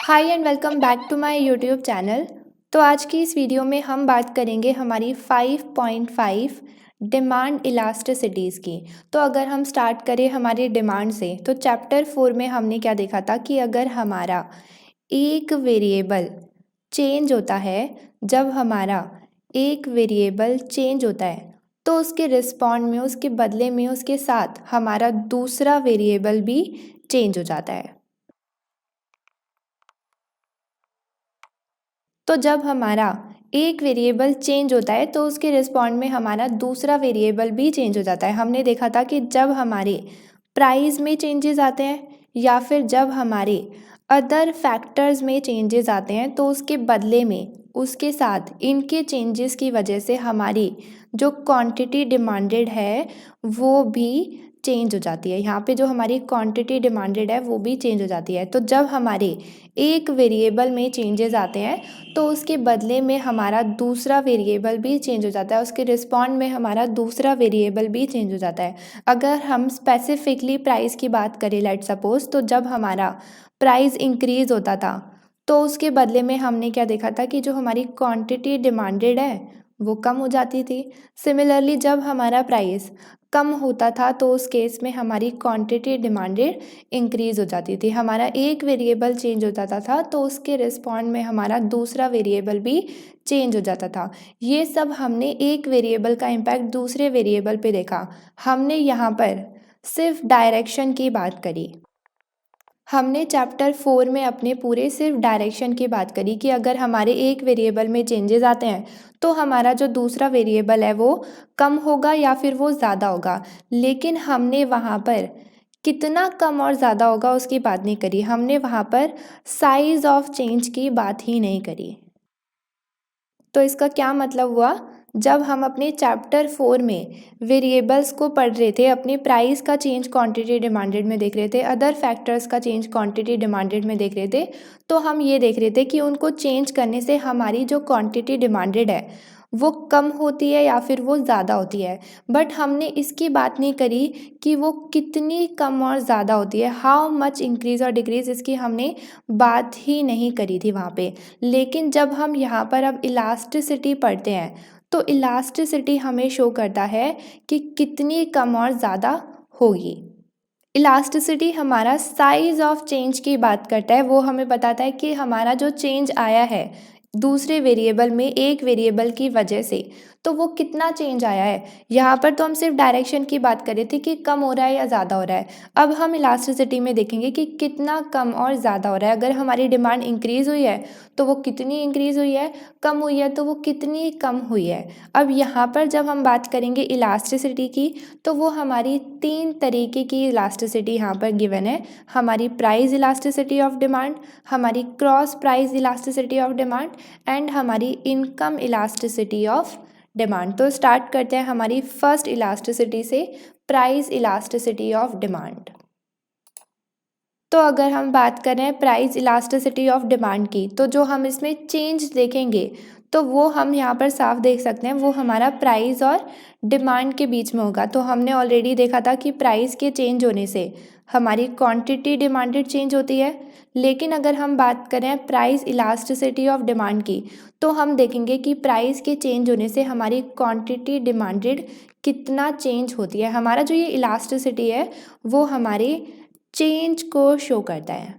Hi and welcome back to my YouTube channel. तो आज की इस वीडियो में हम बात करेंगे हमारी 5.5 डिमांड इलास्टिसिटीज़ की। तो अगर हम स्टार्ट करें हमारी डिमांड से, तो चैप्टर 4 में हमने क्या देखा था कि अगर हमारा एक वेरिएबल चेंज होता है, जब हमारा एक वेरिएबल चेंज होता है तो उसके रिस्पॉन्ड में, उसके बदले में, उसके साथ हमारा दूसरा वेरिएबल भी चेंज हो जाता है। तो जब हमारा एक वेरिएबल चेंज होता है तो उसके रिस्पॉन्ड में हमारा दूसरा वेरिएबल भी चेंज हो जाता है। हमने देखा था कि जब हमारे प्राइस में चेंजेस आते हैं या फिर जब हमारे अदर फैक्टर्स में चेंजेस आते हैं तो उसके बदले में, उसके साथ इनके चेंजेस की वजह से हमारी जो क्वांटिटी डिमांडेड है वो भी चेंज हो जाती है। यहाँ पे जो हमारी क्वांटिटी डिमांडेड है वो भी चेंज हो जाती है। तो जब हमारे एक वेरिएबल में चेंजेस आते हैं तो उसके बदले में हमारा दूसरा वेरिएबल भी चेंज हो जाता है, उसके रिस्पॉन्ड में हमारा दूसरा वेरिएबल भी चेंज हो जाता है। अगर हम स्पेसिफिकली प्राइस की बात करें, लेट सपोज, तो जब हमारा प्राइस इंक्रीज़ होता था तो उसके बदले में हमने क्या देखा था कि जो हमारी क्वांटिटी डिमांडेड है वो कम हो जाती थी। सिमिलरली जब हमारा प्राइस कम होता था तो उस केस में हमारी क्वांटिटी डिमांडेड इंक्रीज़ हो जाती थी। हमारा एक वेरिएबल चेंज हो जाता था तो उसके रिस्पॉन्ड में हमारा दूसरा वेरिएबल भी चेंज हो जाता था। ये सब हमने एक वेरिएबल का इम्पैक्ट दूसरे वेरिएबल पे देखा। हमने यहाँ पर सिर्फ डायरेक्शन की बात करी। हमने चैप्टर 4 में अपने पूरे सिर्फ डायरेक्शन की बात करी कि अगर हमारे एक वेरिएबल में चेंजेस आते हैं तो हमारा जो दूसरा वेरिएबल है वो कम होगा या फिर वो ज़्यादा होगा। लेकिन हमने वहाँ पर कितना कम और ज़्यादा होगा उसकी बात नहीं करी। हमने वहाँ पर साइज़ ऑफ चेंज की बात ही नहीं करी। तो इसका क्या मतलब हुआ, जब हम अपने चैप्टर 4 में वेरिएबल्स को पढ़ रहे थे, अपने प्राइस का चेंज क्वांटिटी डिमांडेड में देख रहे थे, अदर फैक्टर्स का चेंज क्वांटिटी डिमांडेड में देख रहे थे, तो हम ये देख रहे थे कि उनको चेंज करने से हमारी जो क्वांटिटी डिमांडेड है वो कम होती है या फिर वो ज़्यादा होती है। बट हमने इसकी बात नहीं करी कि वो कितनी कम और ज़्यादा होती है, हाउ मच इंक्रीज़ और डिक्रीज़, इसकी हमने बात ही नहीं करी थी वहाँ पे। लेकिन जब हम यहाँ पर अब इलास्टिसिटी पढ़ते हैं तो इलास्टिसिटी हमें शो करता है कि कितनी कम और ज़्यादा होगी। इलास्टिसिटी हमारा साइज़ ऑफ चेंज की बात करता है। वो हमें बताता है कि हमारा जो चेंज आया है दूसरे वेरिएबल में एक वेरिएबल की वजह से, तो वो कितना चेंज आया है। यहाँ पर तो हम सिर्फ डायरेक्शन की बात कर रहे थे कि कम हो रहा है या ज़्यादा हो रहा है। अब हम इलास्टिसिटी में देखेंगे कि कितना कम और ज़्यादा हो रहा है। अगर हमारी डिमांड इंक्रीज़ हुई है तो वो कितनी इंक्रीज़ हुई है, कम हुई है तो वो कितनी कम हुई है। अब यहाँ पर जब हम बात करेंगे इलास्टिसिटी की, तो वो हमारी 3 तरीके की इलास्टिसिटी यहाँ पर गिवन है। हमारी प्राइस इलास्टिसिटी ऑफ डिमांड, हमारी cross price elasticity of demand and हमारी इनकम इलास्टिसिटी ऑफ डिमांड। तो स्टार्ट करते हैं हमारी फर्स्ट इलास्टिसिटी से, प्राइस इलास्टिसिटी ऑफ डिमांड। तो अगर हम बात करें प्राइस इलास्टिसिटी ऑफ डिमांड की, तो जो हम इसमें चेंज देखेंगे तो वो हम यहाँ पर साफ देख सकते हैं, वो हमारा प्राइस और डिमांड के बीच में होगा। तो हमने ऑलरेडी देखा था कि प्राइस के चेंज होने से हमारी क्वांटिटी डिमांडेड चेंज होती है। लेकिन अगर हम बात करें प्राइस इलास्टिसिटी ऑफ डिमांड की, तो हम देखेंगे कि प्राइस के चेंज होने से हमारी क्वांटिटी डिमांडेड कितना चेंज होती है। हमारा जो ये इलास्टिसिटी है वो हमारे चेंज को शो करता है।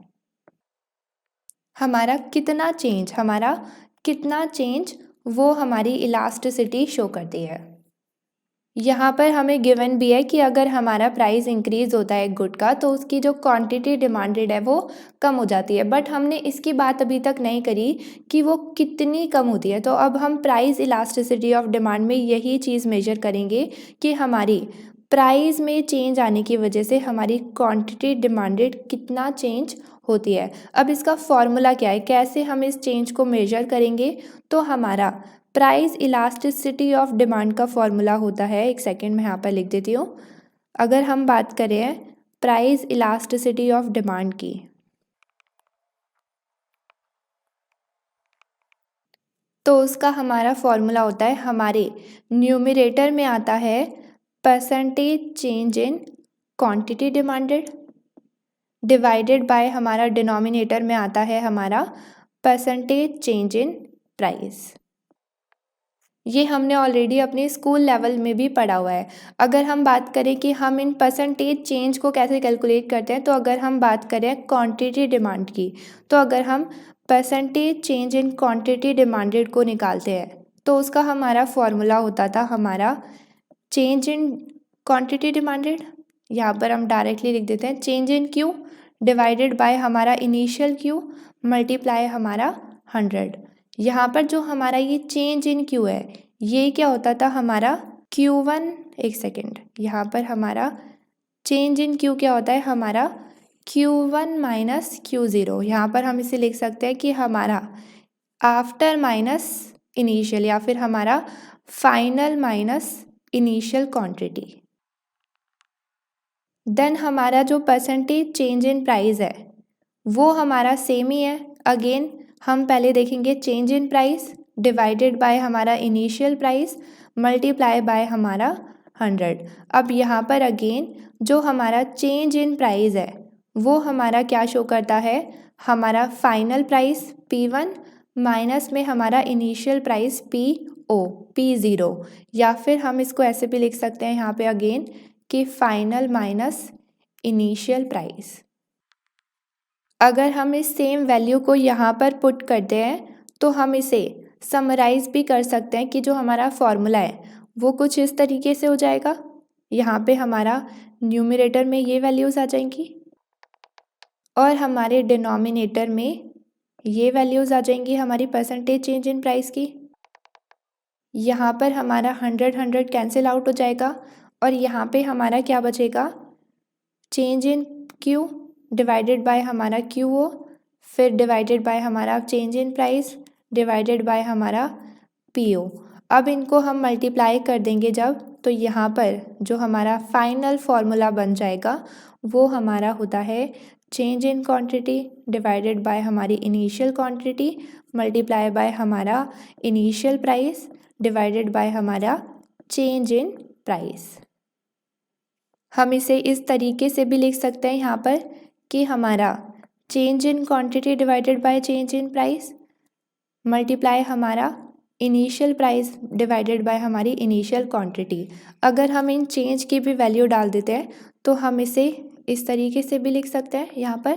हमारा कितना चेंज वो हमारी इलास्टिसिटी शो करती है। यहाँ पर हमें गिवन भी है कि अगर हमारा प्राइस इंक्रीज़ होता है गुड का तो उसकी जो क्वांटिटी डिमांडेड है वो कम हो जाती है। बट हमने इसकी बात अभी तक नहीं करी कि वो कितनी कम होती है। तो अब हम प्राइस इलास्टिसिटी ऑफ डिमांड में यही चीज़ मेजर करेंगे कि हमारी प्राइस में चेंज आने की वजह से हमारी क्वांटिटी डिमांडेड कितना चेंज होती है। अब इसका फॉर्मूला क्या है, कैसे हम इस चेंज को मेजर करेंगे, तो हमारा प्राइस इलास्टिसिटी ऑफ डिमांड का फॉर्मूला होता है, एक सेकेंड में यहाँ पर लिख देती हूँ। अगर हम बात करें प्राइस इलास्टिसिटी ऑफ डिमांड की, तो उसका हमारा फॉर्मूला होता है, हमारे न्यूमरेटर में आता है percentage change in quantity demanded divided by हमारा डिनोमिनेटर में आता है हमारा परसेंटेज चेंज इन प्राइस। ये हमने ऑलरेडी अपने स्कूल लेवल में भी पढ़ा हुआ है। अगर हम बात करें कि हम इन परसेंटेज चेंज को कैसे कैलकुलेट करते हैं, तो अगर हम बात करें क्वांटिटी डिमांड की, तो अगर हम percentage change in quantity demanded को निकालते हैं तो उसका हमारा फॉर्मूला होता था हमारा चेंज इन क्वांटिटी डिमांडेड, यहाँ पर हम डायरेक्टली लिख देते हैं change in Q divided by हमारा इनिशियल क्यू मल्टीप्लाई हमारा 100। यहाँ पर जो हमारा ये चेंज इन क्यू है, ये क्या होता था हमारा Q1, एक सेकेंड, यहाँ पर हमारा चेंज इन क्यू क्या होता है हमारा Q1 माइनस Q0। यहाँ पर हम इसे लिख सकते हैं कि हमारा आफ्टर माइनस इनिशियल या फिर हमारा final minus initial quantity. Then हमारा जो परसेंटेज चेंज इन प्राइस है वो हमारा सेम ही है। अगेन हम पहले देखेंगे change in price divided by हमारा इनिशियल प्राइस मल्टीप्लाई बाय हमारा 100। अब यहाँ पर अगेन जो हमारा चेंज इन प्राइस है वो हमारा क्या शो करता है, हमारा फाइनल प्राइस P1 माइनस में हमारा इनिशियल प्राइस P0, या फिर हम इसको ऐसे भी लिख सकते हैं यहाँ पे अगेन कि फाइनल माइनस इनिशियल प्राइस। अगर हम इस सेम वैल्यू को यहाँ पर पुट करते हैं तो हम इसे समराइज़ भी कर सकते हैं कि जो हमारा फॉर्मूला है वो कुछ इस तरीके से हो जाएगा। यहाँ पे हमारा न्यूमरेटर में ये वैल्यूज़ आ जाएंगी और हमारे डिनोमिनेटर में ये वैल्यूज़ आ जाएंगी हमारी परसेंटेज चेंज इन प्राइस की। यहाँ पर हमारा 100 कैंसिल आउट हो जाएगा और यहाँ पे हमारा क्या बचेगा, change in Q divided by हमारा QO, फिर डिवाइडेड बाय हमारा change in price divided by हमारा PO। अब इनको हम मल्टीप्लाई कर देंगे जब, तो यहाँ पर जो हमारा फाइनल फॉर्मूला बन जाएगा वो हमारा होता है change in quantity divided by हमारी इनिशियल क्वांटिटी मल्टीप्लाई बाय हमारा इनिशियल प्राइस डिवाइडेड बाय हमारा चेंज इन प्राइस। हम इसे इस तरीके से भी लिख सकते हैं यहाँ पर कि हमारा change in quantity divided by change in price multiply हमारा इनिशियल प्राइस डिवाइडेड बाय हमारी इनिशियल क्वांटिटी। अगर हम इन चेंज की भी वैल्यू डाल देते हैं तो हम इसे इस तरीके से भी लिख सकते हैं यहाँ पर।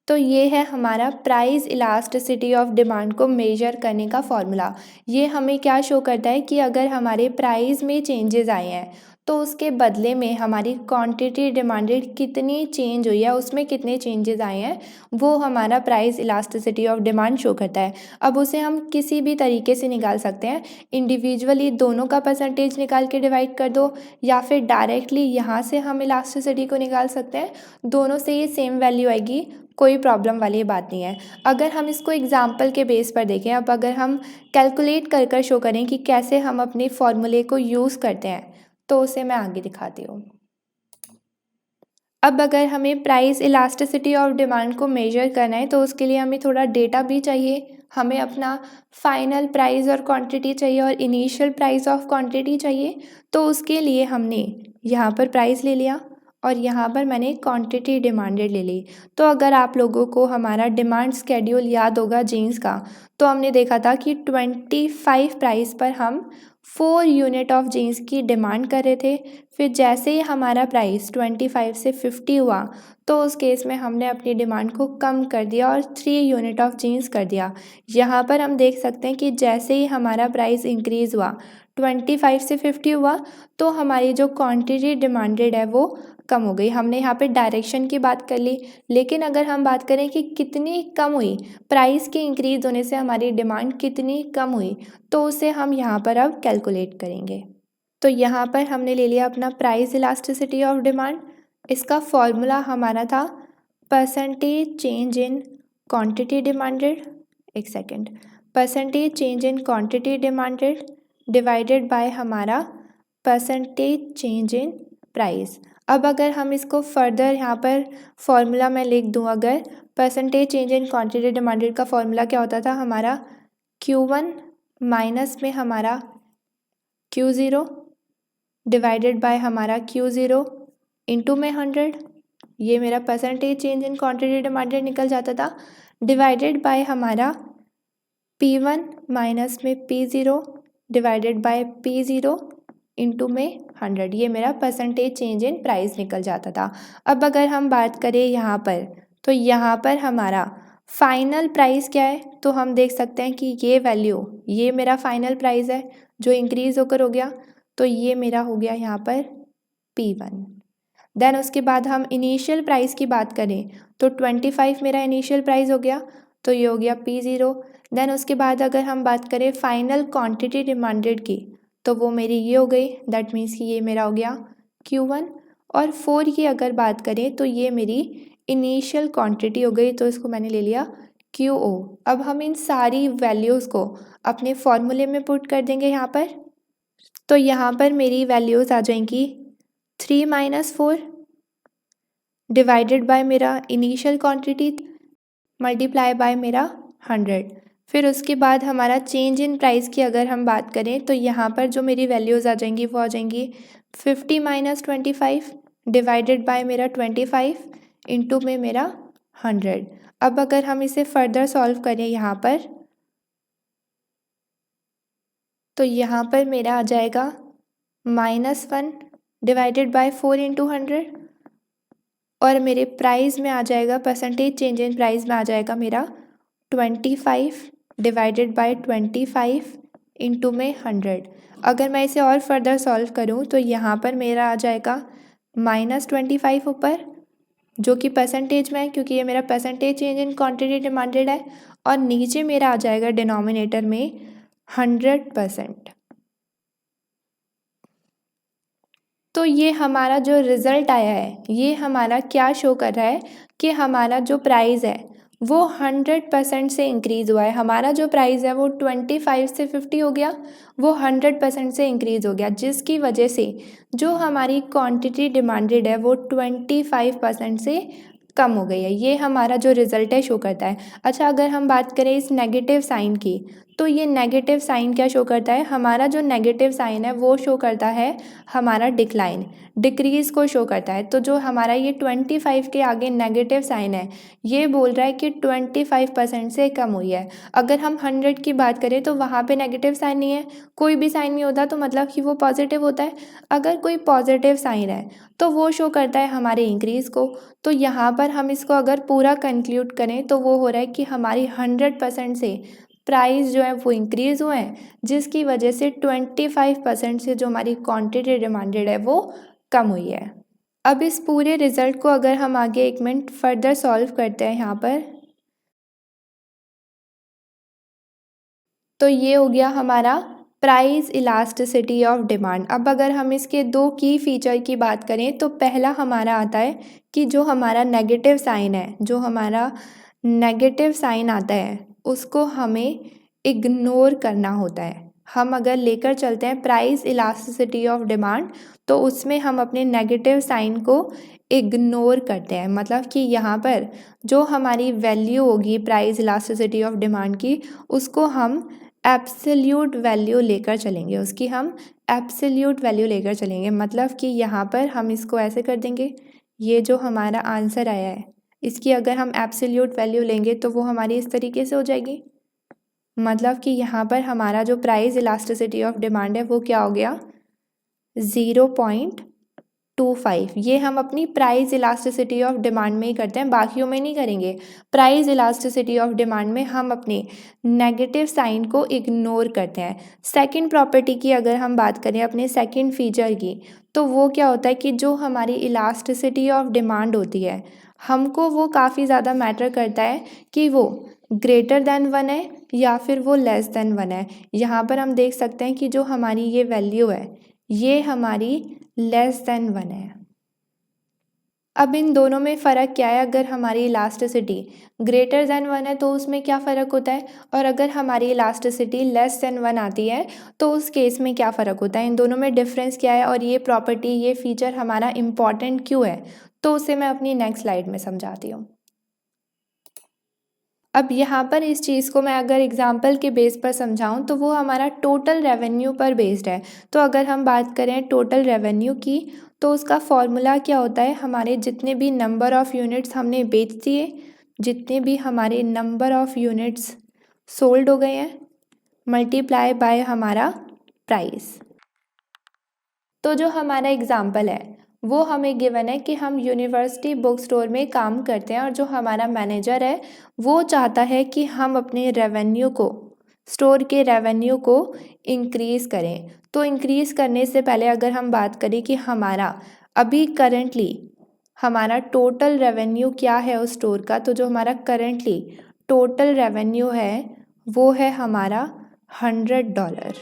तो ये है हमारा प्राइस इलास्टिसिटी ऑफ डिमांड को मेजर करने का फॉर्मूला। ये हमें क्या शो करता है कि अगर हमारे प्राइस में चेंजेस आए हैं तो उसके बदले में हमारी क्वांटिटी डिमांडेड कितनी चेंज हुई है, उसमें कितने चेंजेस आए हैं, वो हमारा price elasticity of demand show करता है। अब उसे हम किसी भी तरीके से निकाल सकते हैं, इंडिविजुअली दोनों का परसेंटेज निकाल के डिवाइड कर दो, या फिर डायरेक्टली यहाँ से हम इलास्टिसिटी को निकाल सकते हैं। दोनों से ये सेम वैल्यू आएगी, कोई प्रॉब्लम वाली बात नहीं है। अगर हम इसको एग्जाम्पल के बेस पर देखें, अब अगर हम कैलकुलेट कर कर शो करें कि कैसे हम अपने फॉर्मूले को यूज़ करते हैं तो उसे मैं आगे दिखाती हूँ। अब अगर हमें प्राइस इलास्टिसिटी ऑफ डिमांड को मेजर करना है तो उसके लिए हमें थोड़ा डेटा भी चाहिए। हमें अपना फाइनल प्राइस और क्वांटिटी चाहिए और इनिशियल प्राइस ऑफ क्वांटिटी चाहिए। तो उसके लिए हमने यहाँ पर प्राइस ले लिया और यहाँ पर मैंने क्वांटिटी डिमांडेड ले ली। तो अगर आप लोगों को हमारा डिमांड स्केड्यूल याद होगा जीन्स का, तो हमने देखा था कि 25 प्राइस पर हम 4 यूनिट ऑफ जीन्स की डिमांड कर रहे थे। फिर जैसे ही हमारा प्राइस 25 से 50 हुआ तो उस केस में हमने अपनी डिमांड को कम कर दिया और 3 यूनिट ऑफ जीन्स कर दिया। यहाँ पर हम देख सकते हैं कि जैसे ही हमारा प्राइस इंक्रीज़ हुआ 25 से 50 हुआ तो हमारी जो क्वांटिटी डिमांडेड है वो कम हो गई। हमने यहाँ पे डायरेक्शन की बात कर ली, लेकिन अगर हम बात करें कि कितनी कम हुई, प्राइस के इंक्रीज़ होने से हमारी डिमांड कितनी कम हुई, तो उसे हम यहाँ पर अब कैलकुलेट करेंगे। तो यहाँ पर हमने ले लिया अपना प्राइस इलास्टिसिटी ऑफ डिमांड। इसका फॉर्मूला हमारा था percentage change in quantity demanded, एक second, percentage change in quantity demanded divided by हमारा परसेंटेज चेंज इन प्राइस। अब अगर हम इसको फर्दर यहाँ पर फॉर्मूला मैं लिख दूँ, अगर percentage change in quantity demanded का फॉर्मूला क्या होता था हमारा Q1 माइनस में हमारा Q0 डिवाइडेड बाय हमारा Q0 इंटू में 100, ये मेरा percentage change in quantity demanded निकल जाता था, डिवाइडेड बाय हमारा P1 माइनस में P0 divided by P0 into में 100, ये मेरा परसेंटेज चेंज इन प्राइस निकल जाता था। अब अगर हम बात करें यहाँ पर, तो यहाँ पर हमारा फाइनल प्राइस क्या है, तो हम देख सकते हैं कि ये वैल्यू, ये मेरा फाइनल प्राइस है जो इंक्रीज़ होकर हो गया, तो ये मेरा हो गया यहाँ पर P1। देन उसके बाद हम इनिशियल प्राइस की बात करें तो 25 मेरा इनिशियल प्राइस हो गया, तो ये हो गया P0। देन उसके बाद अगर हम बात करें फाइनल क्वांटिटी डिमांडेड की, तो वो मेरी ये हो गई, दैट मीन्स कि ये मेरा हो गया Q1। और 4 की अगर बात करें तो ये मेरी इनिशियल क्वांटिटी हो गई, तो इसको मैंने ले लिया QO। अब हम इन सारी वैल्यूज़ को अपने फॉर्मूले में पुट कर देंगे यहाँ पर, तो यहाँ पर मेरी वैल्यूज़ आ जाएंगी 3 माइनस 4 डिवाइडेड बाय मेरा इनिशियल क्वांटिटी मल्टीप्लाई बाय मेरा 100। फिर उसके बाद हमारा चेंज इन प्राइस की अगर हम बात करें तो यहाँ पर जो मेरी वैल्यूज़ आ जाएंगी वो आ जाएंगी 50 माइनस 25 डिवाइडेड बाय मेरा 25 इंटू में मेरा 100। अब अगर हम इसे फर्दर सॉल्व करें यहाँ पर, तो यहाँ पर मेरा आ जाएगा -1 डिवाइडेड बाय 4 इंटू 100, और मेरे प्राइस में आ जाएगा, परसेंटेज चेंज इन प्राइस में आ जाएगा मेरा 25 डिवाइडेड बाय 25 इंटू में 100। अगर मैं इसे और फर्दर सॉल्व करूं तो यहाँ पर मेरा आ जाएगा -25 ऊपर, जो कि परसेंटेज में है क्योंकि ये मेरा percentage change in quantity demanded है, और नीचे मेरा आ जाएगा डिनोमिनेटर में 100%। तो ये हमारा जो रिज़ल्ट आया है, ये हमारा क्या शो कर रहा है कि हमारा जो प्राइस है वो 100% से इंक्रीज़ हुआ है। हमारा जो प्राइस है वो 25 से 50 हो गया, वो 100% से इंक्रीज़ हो गया, जिसकी वजह से जो हमारी क्वांटिटी डिमांडेड है वो 25% से कम हो गई है। ये हमारा जो रिज़ल्ट है शो करता है। अच्छा, अगर हम बात करें इस नेगेटिव साइन की, तो ये नेगेटिव साइन क्या शो करता है, हमारा जो नेगेटिव साइन है वो शो करता है हमारा डिक्लाइन, डिक्रीज़ को शो करता है। तो जो हमारा ये 25 के आगे नेगेटिव साइन है, ये बोल रहा है कि 25% से कम हुई है। अगर हम 100 की बात करें तो वहाँ पे नेगेटिव साइन नहीं है, कोई भी साइन नहीं होता, तो मतलब कि वो पॉजिटिव होता है। अगर कोई पॉजिटिव साइन है तो वो शो करता है हमारे इंक्रीज़ को। तो यहाँ पर हम इसको अगर पूरा कंक्लूड करें तो वो हो रहा है कि हमारी 100% से प्राइस जो है वो इंक्रीज़ हुए हैं, जिसकी वजह से 25% से जो हमारी क्वांटिटी डिमांडेड है वो कम हुई है। अब इस पूरे रिज़ल्ट को अगर हम आगे 1 मिनट फर्दर सॉल्व करते हैं यहाँ पर, तो ये हो गया हमारा प्राइस इलास्टिसिटी ऑफ डिमांड। अब अगर हम इसके 2 की फीचर की बात करें तो पहला हमारा आता है कि जो हमारा नेगेटिव साइन है, जो हमारा नेगेटिव साइन आता है उसको हमें इग्नोर करना होता है। हम अगर लेकर चलते हैं प्राइस इलास्टिसिटी ऑफ डिमांड, तो उसमें हम अपने नेगेटिव साइन को इग्नोर करते हैं। मतलब कि यहाँ पर जो हमारी वैल्यू होगी प्राइस इलास्टिसिटी ऑफ डिमांड की, उसको हम एब्सोल्यूट वैल्यू लेकर चलेंगे, उसकी हम एब्सोल्यूट वैल्यू लेकर चलेंगे। मतलब कि यहाँ पर हम इसको ऐसे कर देंगे, ये जो हमारा आंसर आया है इसकी अगर हम एब्सोल्यूट वैल्यू लेंगे तो वो हमारी इस तरीके से हो जाएगी। मतलब कि यहाँ पर हमारा जो प्राइस इलास्टिसिटी ऑफ डिमांड है वो क्या हो गया, 0.25। ये हम अपनी प्राइस इलास्टिसिटी ऑफ डिमांड में ही करते हैं, बाकियों में नहीं करेंगे। प्राइस इलास्टिसिटी ऑफ डिमांड में हम अपने नेगेटिव साइन को इग्नोर करते हैं। सेकंड प्रॉपर्टी की अगर हम बात करें अपने सेकंड फीचर की, तो वो क्या होता है कि जो हमारी इलास्टिसिटी ऑफ डिमांड होती है, हमको वो काफ़ी ज़्यादा मैटर करता है कि वो ग्रेटर देन 1 है या फिर वो लेस देन 1 है। यहाँ पर हम देख सकते हैं कि जो हमारी ये वैल्यू है ये हमारी लेस देन 1 है। अब इन दोनों में फ़र्क क्या है, अगर हमारी इलास्टिसिटी ग्रेटर देन 1 है तो उसमें क्या फ़र्क होता है, और अगर हमारी इलास्टिसिटी लेस देन 1 आती है तो उस केस में क्या फ़र्क होता है, इन दोनों में डिफरेंस क्या है और ये प्रॉपर्टी, ये फीचर हमारा इम्पॉर्टेंट क्यों है, तो उसे मैं अपनी नेक्स्ट स्लाइड में समझाती हूँ। अब यहाँ पर इस चीज़ को मैं अगर एग्जांपल के बेस पर समझाऊँ तो वो हमारा टोटल रेवेन्यू पर बेस्ड है। तो अगर हम बात करें टोटल रेवेन्यू की तो उसका फॉर्मूला क्या होता है, हमारे जितने भी नंबर ऑफ़ यूनिट्स हमने बेच दिए, जितने भी हमारे नंबर ऑफ़ यूनिट्स सोल्ड हो गए हैं, मल्टीप्लाई बाय हमारा प्राइस। तो जो हमारा एग्जाम्पल है वो हमें गिवन है कि हम यूनिवर्सिटी बुक स्टोर में काम करते हैं और जो हमारा मैनेजर है वो चाहता है कि हम अपने रेवेन्यू को, स्टोर के रेवेन्यू को इंक्रीज़ करें। तो इंक्रीज़ करने से पहले अगर हम बात करें कि हमारा अभी करेंटली हमारा टोटल रेवेन्यू क्या है उस स्टोर का, तो जो हमारा करेंटली टोटल रेवेन्यू है वो है हमारा $100।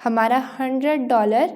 हमारा $100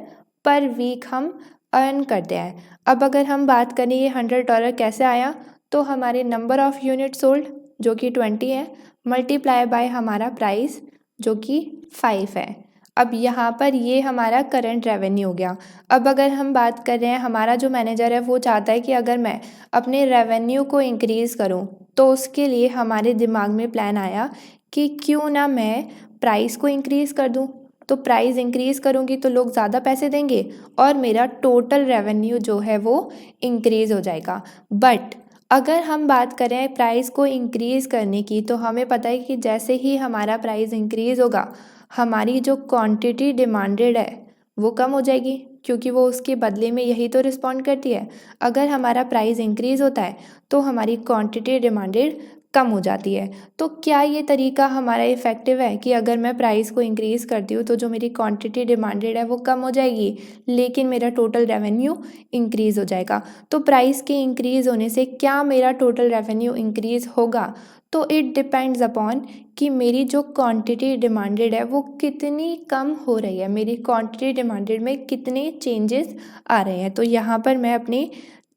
पर वीक हम अर्न करते हैं। अब अगर हम बात करें ये $100 कैसे आया, तो हमारे नंबर ऑफ़ यूनिट सोल्ड जो कि 20 है, मल्टीप्लाई बाय हमारा प्राइस जो कि 5 है। अब यहाँ पर ये हमारा करंट रेवेन्यू हो गया। अब अगर हम बात कर रहे हैं, हमारा जो मैनेजर है वो चाहता है कि अगर मैं अपने रेवेन्यू को इंक्रीज़ करूँ तो उसके लिए हमारे दिमाग में प्लान आया कि क्यों ना मैं प्राइस को इंक्रीज़ कर दूँ। तो प्राइस इंक्रीज़ करूँगी तो लोग ज़्यादा पैसे देंगे और मेरा टोटल रेवेन्यू जो है वो इंक्रीज़ हो जाएगा। बट अगर हम बात करें प्राइस को इंक्रीज़ करने की, तो हमें पता है कि जैसे ही हमारा प्राइस इंक्रीज़ होगा हमारी जो क्वांटिटी डिमांडेड है वो कम हो जाएगी, क्योंकि वो उसके बदले में यही तो रिस्पॉन्ड करती है। अगर हमारा प्राइस इंक्रीज़ होता है तो हमारी क्वांटिटी डिमांडेड कम हो जाती है। तो क्या ये तरीका हमारा इफ़ेक्टिव है कि अगर मैं प्राइस को इंक्रीज़ करती हूँ तो जो मेरी क्वांटिटी डिमांडेड है वो कम हो जाएगी लेकिन मेरा टोटल रेवेन्यू इंक्रीज़ हो जाएगा। तो प्राइस के इंक्रीज़ होने से क्या मेरा टोटल रेवेन्यू इंक्रीज़ होगा, तो इट डिपेंड्स अपॉन कि मेरी जो क्वांटिटी डिमांडेड है वो कितनी कम हो रही है, मेरी क्वांटिटी डिमांडेड में कितने चेंजेस आ रहे हैं। तो यहाँ पर मैं अपने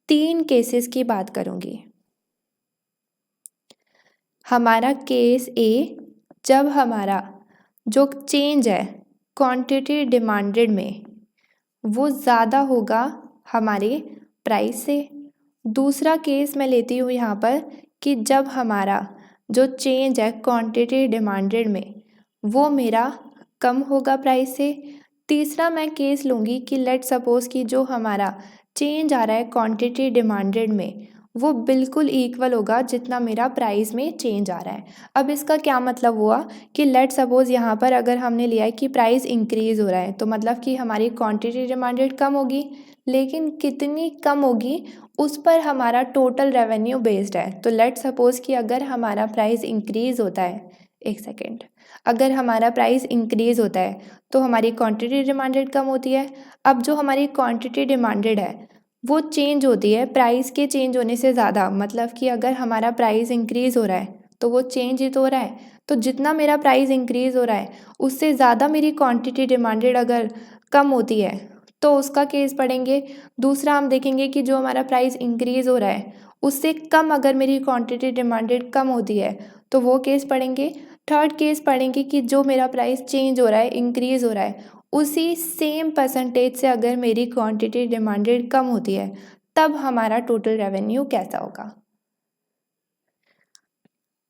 3 केसेस की बात करूँगी। हमारा केस ए, जब हमारा जो चेंज है क्वांटिटी डिमांडेड में वो ज़्यादा होगा हमारे प्राइस से। दूसरा केस मैं लेती हूँ यहाँ पर कि जब हमारा जो चेंज है क्वांटिटी डिमांडेड में वो मेरा कम होगा प्राइस से। तीसरा मैं केस लूँगी कि लेट सपोज़ कि जो हमारा चेंज आ रहा है क्वांटिटी डिमांडेड में वो बिल्कुल इक्वल होगा जितना मेरा प्राइस में चेंज आ रहा है। अब इसका क्या मतलब हुआ कि लेट सपोज़ यहाँ पर अगर हमने लिया है कि प्राइस इंक्रीज़ हो रहा है, तो मतलब कि हमारी क्वांटिटी डिमांडेड कम होगी, लेकिन कितनी कम होगी उस पर हमारा टोटल रेवेन्यू बेस्ड है। तो लेट सपोज़ कि अगर हमारा प्राइस इंक्रीज़ होता है, एक सेकेंड, अगर हमारा प्राइस इंक्रीज़ होता है तो हमारी क्वांटिटी डिमांडेड कम होती है। अब जो हमारी क्वांटिटी डिमांडेड है वो चेंज होती है प्राइस के चेंज होने से ज़्यादा, मतलब कि अगर हमारा प्राइस इंक्रीज़ हो रहा है तो वो चेंज ही तो हो रहा है। तो जितना मेरा प्राइस इंक्रीज़ हो रहा है उससे ज़्यादा मेरी क्वांटिटी डिमांडेड अगर कम होती है तो उसका केस पढ़ेंगे। दूसरा हम देखेंगे कि जो हमारा प्राइस इंक्रीज़ हो रहा है उससे कम अगर मेरी क्वांटिटी डिमांडेड कम होती है तो वो केस पढ़ेंगे। थर्ड केस पढ़ेंगे कि जो मेरा प्राइस चेंज हो रहा है, इंक्रीज़ हो रहा है, उसी सेम परसेंटेज से अगर मेरी क्वांटिटी डिमांडेड कम होती है तब हमारा टोटल रेवेन्यू कैसा होगा।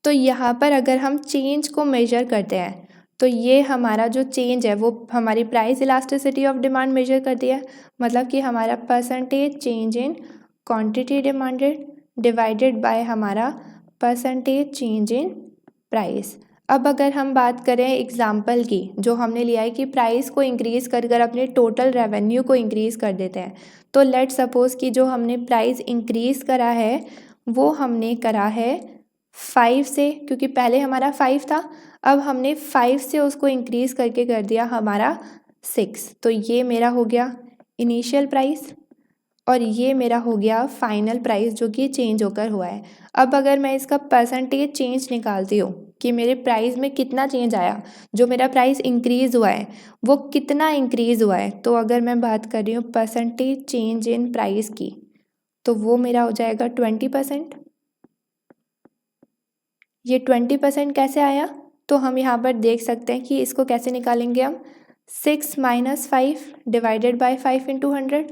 तो यहाँ पर अगर हम चेंज को मेजर करते हैं तो ये हमारा जो चेंज है वो हमारी price elasticity of demand measure करती है, मतलब कि हमारा percentage change in quantity demanded divided by हमारा परसेंटेज चेंज इन प्राइस। अब अगर हम बात करें एग्जाम्पल की, जो हमने लिया है कि प्राइस को इंक्रीज़ कर कर अपने टोटल रेवेन्यू को इंक्रीज़ कर देते हैं, तो लेट सपोज़ कि जो हमने प्राइस इंक्रीज़ करा है वो हमने करा है 5 से, क्योंकि पहले हमारा 5 था, अब हमने 5 से उसको इंक्रीज़ करके कर दिया हमारा 6। तो ये मेरा हो गया इनिशियल प्राइस और ये मेरा हो गया फाइनल प्राइस जो कि चेंज होकर हुआ है। अब अगर मैं इसका परसेंटेज चेंज निकालती हूँ कि मेरे प्राइस में कितना चेंज आया, जो मेरा प्राइस इंक्रीज़ हुआ है वो कितना इंक्रीज़ हुआ है, तो अगर मैं बात कर रही हूँ परसेंटेज चेंज इन प्राइस की तो वो मेरा हो जाएगा 20%। ये 20% कैसे आया, तो हम यहाँ पर देख सकते हैं कि इसको कैसे निकालेंगे हम, 6 - 5 डिवाइडेड बाय 5 × 100,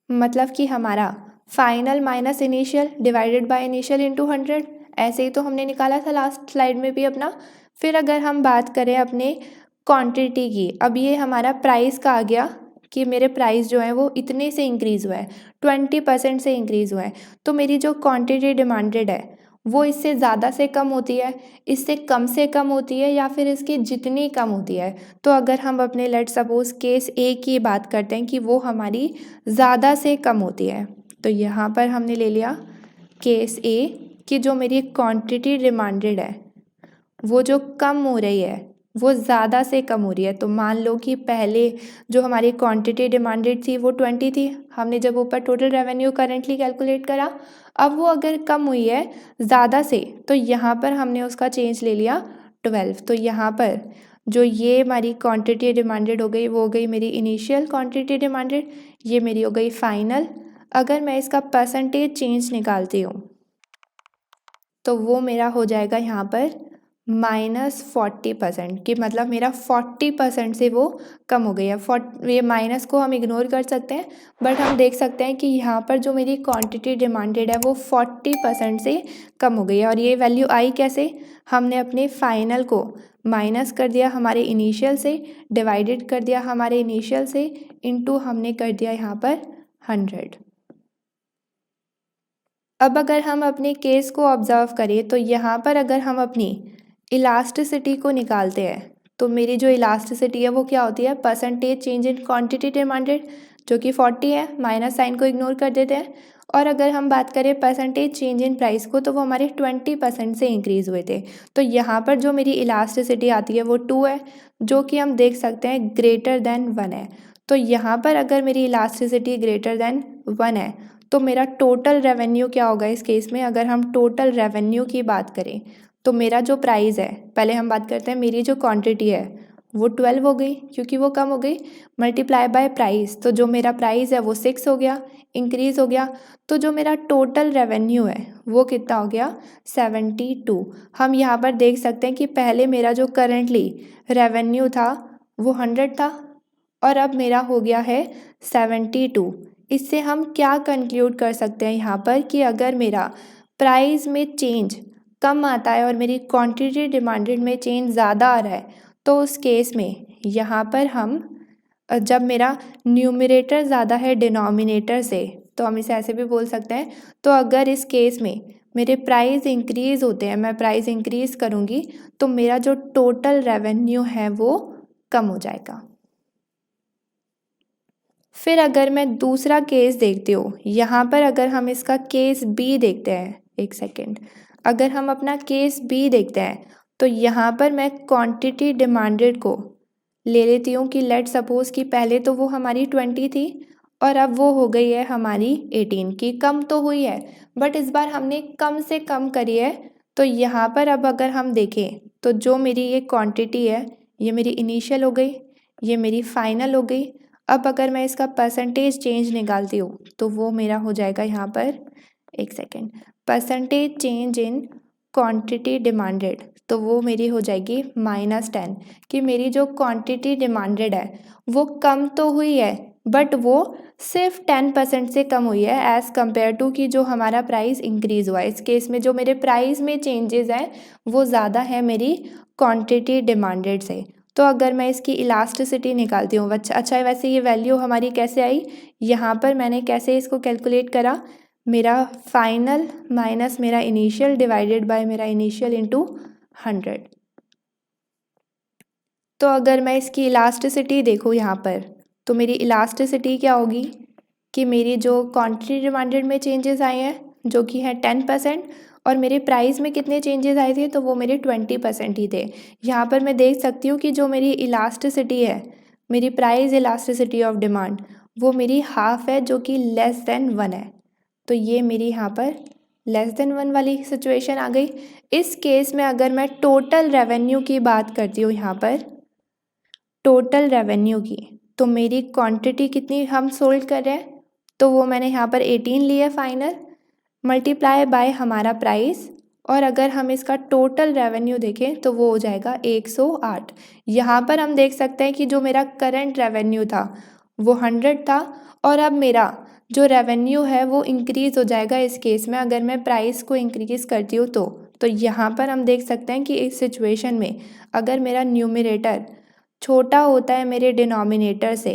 मतलब कि हमारा final minus initial divided by initial into 100। ऐसे ही तो हमने निकाला था लास्ट स्लाइड में भी अपना। फिर अगर हम बात करें अपने क्वांटिटी की, अब ये हमारा प्राइस का आ गया कि मेरे प्राइस जो है वो इतने से इंक्रीज़ हुआ है, 20% से इंक्रीज़ हुआ है। तो मेरी जो क्वांटिटी डिमांडेड है वो इससे ज़्यादा से कम होती है, इससे कम से कम होती है, या फिर इसकी जितनी कम होती है। तो अगर हम अपने लेट सपोज केस ए की बात करते हैं कि वो हमारी ज़्यादा से कम होती है, तो यहाँ पर हमने ले लिया केस ए कि जो मेरी क्वांटिटी डिमांडेड है वो जो कम हो रही है वो ज़्यादा से कम हो रही है। तो मान लो कि पहले जो हमारी क्वांटिटी डिमांडेड थी वो 20 थी, हमने जब ऊपर टोटल रेवेन्यू करेंटली कैलकुलेट करा, अब वो अगर कम हुई है ज़्यादा से, तो यहाँ पर हमने उसका चेंज ले लिया 12। तो यहाँ पर जो ये हमारी क्वांटिटी डिमांडेड हो गई वो हो गई मेरी इनिशियल क्वांटिटी डिमांडेड, ये मेरी हो गई फाइनल। अगर मैं इसका परसेंटेज चेंज निकालती हूँ तो वो मेरा हो जाएगा यहाँ पर -40%, कि मतलब मेरा 40% से वो कम हो गई है। ये माइनस को हम इग्नोर कर सकते हैं, बट हम देख सकते हैं कि यहाँ पर जो मेरी क्वांटिटी डिमांडेड है वो 40% से कम हो गई है। और ये वैल्यू आई कैसे, हमने अपने फाइनल को माइनस कर दिया हमारे इनिशियल से, डिवाइडेड कर दिया हमारे इनिशियल से, इनटू हमने कर दिया यहाँ पर 100। अब अगर हम अपने केस को ऑब्ज़र्व करें तो यहाँ पर अगर हम अपनी इलास्टिसिटी को निकालते हैं तो मेरी जो इलास्टिसिटी है वो क्या होती है, percentage change in quantity demanded जो कि 40 है, माइनस साइन को इग्नोर कर देते हैं। और अगर हम बात करें परसेंटेज चेंज इन प्राइस को तो वो हमारे 20% से इंक्रीज़ हुए थे। तो यहाँ पर जो मेरी इलास्टिसिटी आती है वो 2 है, जो कि हम देख सकते हैं ग्रेटर देन 1 है। तो यहाँ पर अगर मेरी इलास्टिसिटी ग्रेटर देन 1 है तो मेरा टोटल रेवेन्यू क्या होगा इस केस में, अगर हम टोटल रेवेन्यू की बात करें तो मेरा जो प्राइस है, पहले हम बात करते हैं मेरी जो क्वांटिटी है वो 12 हो गई क्योंकि वो कम हो गई, मल्टीप्लाई बाय प्राइस, तो जो मेरा प्राइस है वो 6 हो गया, इंक्रीज़ हो गया। तो जो मेरा टोटल रेवेन्यू है वो कितना हो गया, 72। हम यहाँ पर देख सकते हैं कि पहले मेरा जो करंटली रेवेन्यू था वो 100 था और अब मेरा हो गया है 72। इससे हम क्या कंक्लूड कर सकते हैं यहाँ पर कि अगर मेरा प्राइस में चेंज कम आता है और मेरी क्वांटिटी डिमांडेड में चेंज ज़्यादा आ रहा है, तो उस केस में यहाँ पर हम जब मेरा न्यूमरेटर ज़्यादा है डिनोमिनेटर से, तो हम इसे ऐसे भी बोल सकते हैं। तो अगर इस केस में मेरे प्राइस इंक्रीज़ होते हैं, मैं प्राइस इंक्रीज़ करूँगी तो मेरा जो टोटल रेवेन्यू है वो कम हो जाएगा। फिर अगर मैं दूसरा केस देखती हूँ, यहाँ पर अगर हम इसका केस बी देखते हैं, एक सेकेंड, अगर हम अपना केस बी देखते हैं तो यहाँ पर मैं क्वांटिटी डिमांडेड को ले लेती हूँ कि लेट सपोज़ कि पहले तो वो हमारी 20 थी और अब वो हो गई है हमारी 18 की, कम तो हुई है बट इस बार हमने कम से कम करी है। तो यहाँ पर अब अगर हम देखें तो जो मेरी ये क्वांटिटी है ये मेरी इनिशियल हो गई, ये मेरी फाइनल हो गई। अब अगर मैं इसका परसेंटेज चेंज निकालती हूँ तो वो मेरा हो जाएगा यहाँ पर, एक second, percentage change in quantity demanded, तो वो मेरी हो जाएगी -10, कि मेरी जो क्वांटिटी डिमांडेड है वो कम तो हुई है बट वो सिर्फ 10% से कम हुई है एज़ कम्पेयर टू कि जो हमारा प्राइस इंक्रीज़ हुआ है। इस केस में जो मेरे प्राइस में चेंजेस हैं वो ज़्यादा है मेरी क्वांटिटी डिमांडेड से। तो अगर मैं इसकी इलास्टिसिटी निकालती हूँ, अच्छा वैसे ये वैल्यू हमारी कैसे आई, यहाँ पर मैंने कैसे इसको कैलकुलेट करा, मेरा फाइनल माइनस मेरा इनिशियल डिवाइडेड बाय मेरा इनिशियल इंटू 100। तो अगर मैं इसकी इलास्टिसिटी देखूँ यहाँ पर तो मेरी इलास्टिसिटी क्या होगी कि मेरी जो क्वांटिटी डिमांडेड में चेंजेस आए हैं जो कि है 10%, और मेरे प्राइस में कितने चेंजेस आए थे तो वो मेरे 20% ही थे। यहाँ पर मैं देख सकती हूँ कि जो मेरी इलास्टिसिटी है, मेरी प्राइस इलास्टिसिटी ऑफ डिमांड, वो मेरी हाफ है जो कि लेस देन 1 है। तो ये मेरी यहाँ पर लेस देन 1 वाली सिचुएशन आ गई। इस केस में अगर मैं टोटल रेवेन्यू की बात करती हूँ, यहाँ पर टोटल रेवेन्यू की, तो मेरी क्वांटिटी कितनी हम सोल्ड कर रहे हैं तो वो मैंने यहाँ पर 18 ली है फाइनल, मल्टीप्लाई बाय हमारा प्राइस, और अगर हम इसका टोटल रेवेन्यू देखें तो वो हो जाएगा 108। यहाँ पर हम देख सकते हैं कि जो मेरा करंट रेवेन्यू था वो 100 था और अब मेरा जो रेवेन्यू है वो इंक्रीज़ हो जाएगा इस केस में, अगर मैं प्राइस को इंक्रीज़ करती हूँ तो यहाँ पर हम देख सकते हैं कि इस सिचुएशन में अगर मेरा न्यूमरेटर छोटा होता है मेरे डिनोमिनेटर से,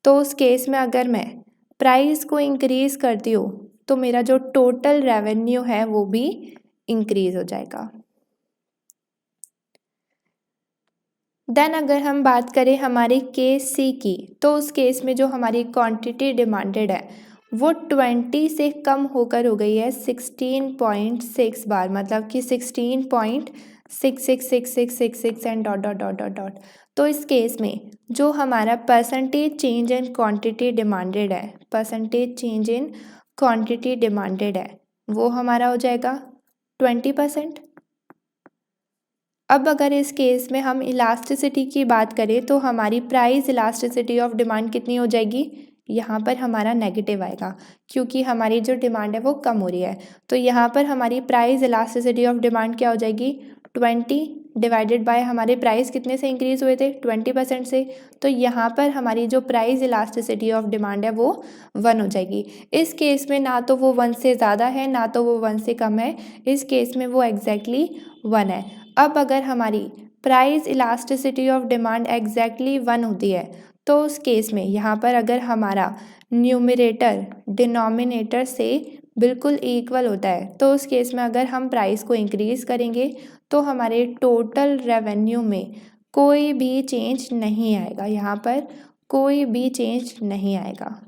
तो उस केस में अगर मैं प्राइस को इंक्रीज़ करती हूँ तो मेरा जो टोटल रेवेन्यू है वो भी इंक्रीज़ हो जाएगा। देन अगर हम बात करें हमारे केस सी की, तो उस केस में जो हमारी क्वांटिटी डिमांडेड है वो 20 से कम होकर हो गई है 16.6 बार, मतलब कि 16.666666 and dot dot dot dot dot. तो इस केस में जो हमारा percentage change in quantity demanded है, percentage change in quantity demanded है, वो हमारा हो जाएगा 20%। अब अगर इस केस में हम इलास्टिसिटी की बात करें तो हमारी प्राइस इलास्टिसिटी ऑफ डिमांड कितनी हो जाएगी, यहाँ पर हमारा नेगेटिव आएगा क्योंकि हमारी जो डिमांड है वो कम हो रही है। तो यहाँ पर हमारी प्राइस इलास्टिसिटी ऑफ डिमांड क्या हो जाएगी, 20 डिवाइडेड बाय हमारे प्राइस कितने से इंक्रीज़ हुए थे, 20% से। तो यहाँ पर हमारी जो प्राइस इलास्टिसिटी ऑफ डिमांड है वो 1 हो जाएगी। इस केस में ना तो वो 1 से ज़्यादा है ना तो वो 1 से कम है, इस केस में वो एग्जैक्टली 1 है। अब अगर हमारी price elasticity of demand exactly 1 होती है तो उस केस में यहाँ पर अगर हमारा न्यूमरेटर डिनोमिनेटर से बिल्कुल इक्वल होता है तो उस केस में अगर हम प्राइस को इंक्रीज़ करेंगे तो हमारे टोटल रेवेन्यू में कोई भी चेंज नहीं आएगा, यहाँ पर कोई भी चेंज नहीं आएगा।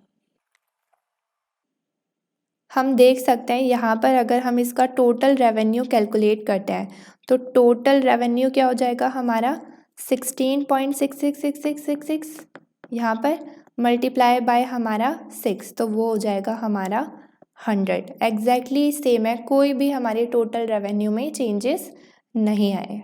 हम देख सकते हैं यहाँ पर अगर हम इसका टोटल रेवेन्यू कैलकुलेट करते हैं तो टोटल रेवेन्यू क्या हो जाएगा हमारा 16.666666, यहाँ पर मल्टीप्लाई बाय हमारा 6, तो वो हो जाएगा हमारा 100। एग्जैक्टली सेम है, कोई भी हमारे टोटल रेवेन्यू में चेंजेस नहीं आए।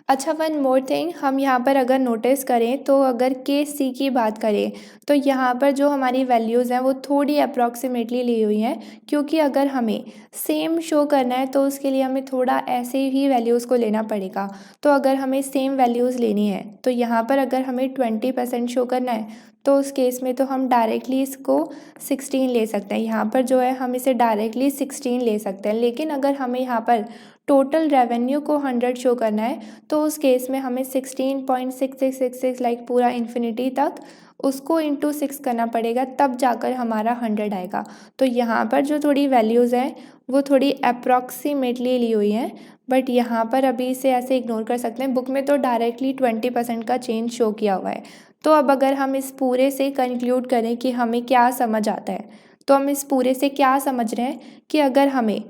अच्छा, वन मोर थिंग, हम यहाँ पर अगर नोटिस करें तो अगर केस सी की बात करें तो यहाँ पर जो हमारी वैल्यूज़ हैं वो थोड़ी अप्रॉक्सीमेटली ली हुई हैं, क्योंकि अगर हमें सेम शो करना है तो उसके लिए हमें थोड़ा ऐसे ही वैल्यूज़ को लेना पड़ेगा। तो अगर हमें सेम वैल्यूज़ लेनी है तो यहाँ पर अगर हमें 20% शो करना है तो उस केस में तो हम डायरेक्टली इसको 16 ले सकते हैं, यहाँ पर जो है हम इसे डायरेक्टली 16 ले सकते हैं। लेकिन अगर हमें यहाँ पर टोटल रेवेन्यू को 100 शो करना है तो उस केस में हमें 16.6666 लाइक पूरा इन्फिनिटी तक उसको इंटू 6 करना पड़ेगा, तब जाकर हमारा 100 आएगा। तो यहाँ पर जो थोड़ी वैल्यूज़ हैं वो थोड़ी अप्रॉक्सीमेटली ली हुई हैं, बट यहाँ पर अभी इसे ऐसे इग्नोर कर सकते हैं। बुक में तो डायरेक्टली 20% का चेंज शो किया हुआ है। तो अब अगर हम इस पूरे से कंक्लूड करें कि हमें क्या समझ आता है, तो हम इस पूरे से क्या समझ रहे हैं कि अगर हमें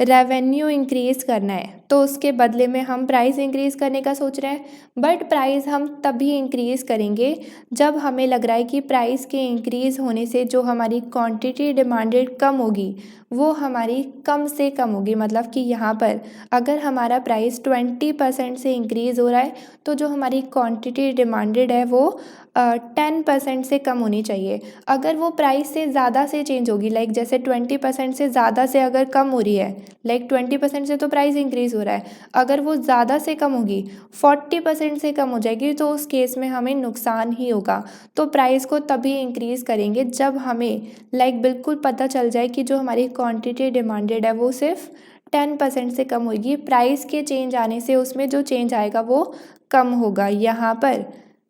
रेवेन्यू इंक्रीज़ करना है तो उसके बदले में हम प्राइस इंक्रीज़ करने का सोच रहे हैं, बट प्राइस हम तभी इंक्रीज़ करेंगे जब हमें लग रहा है कि प्राइस के इंक्रीज़ होने से जो हमारी क्वांटिटी डिमांडेड कम होगी वो हमारी कम से कम होगी। मतलब कि यहाँ पर अगर हमारा प्राइस 20% से इंक्रीज़ हो रहा है तो जो हमारी क्वांटिटी डिमांडेड है वो 10% से कम होनी चाहिए। अगर वो प्राइस से ज़्यादा से चेंज होगी, लाइक जैसे 20% से ज़्यादा से अगर कम हो रही है, लाइक 20% से तो प्राइस इंक्रीज़ हो रहा है, अगर वो ज़्यादा से कम होगी 40% से कम हो जाएगी तो उस केस में हमें नुकसान ही होगा। तो प्राइस को तभी इंक्रीज़ करेंगे जब हमें लाइक बिल्कुल पता चल जाए कि जो हमारी क्वांटिटी डिमांडेड है वो सिर्फ 10% से कम होगी, प्राइस के चेंज आने से उसमें जो चेंज आएगा वो कम होगा। यहाँ पर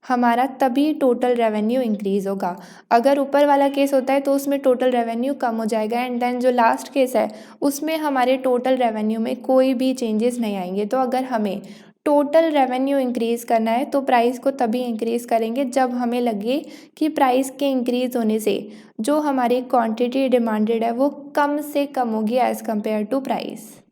हमारा तभी टोटल रेवेन्यू इंक्रीज़ होगा। अगर ऊपर वाला केस होता है तो उसमें टोटल रेवेन्यू कम हो जाएगा, एंड देन जो लास्ट केस है उसमें हमारे टोटल रेवेन्यू में कोई भी चेंजेस नहीं आएंगे। तो अगर हमें टोटल रेवेन्यू इंक्रीज़ करना है तो प्राइस को तभी इंक्रीज़ करेंगे जब हमें लगे कि प्राइस के इंक्रीज़ होने से जो हमारी क्वांटिटी डिमांडेड है वो कम से कम होगी एज़ कम्पेयर टू प्राइस।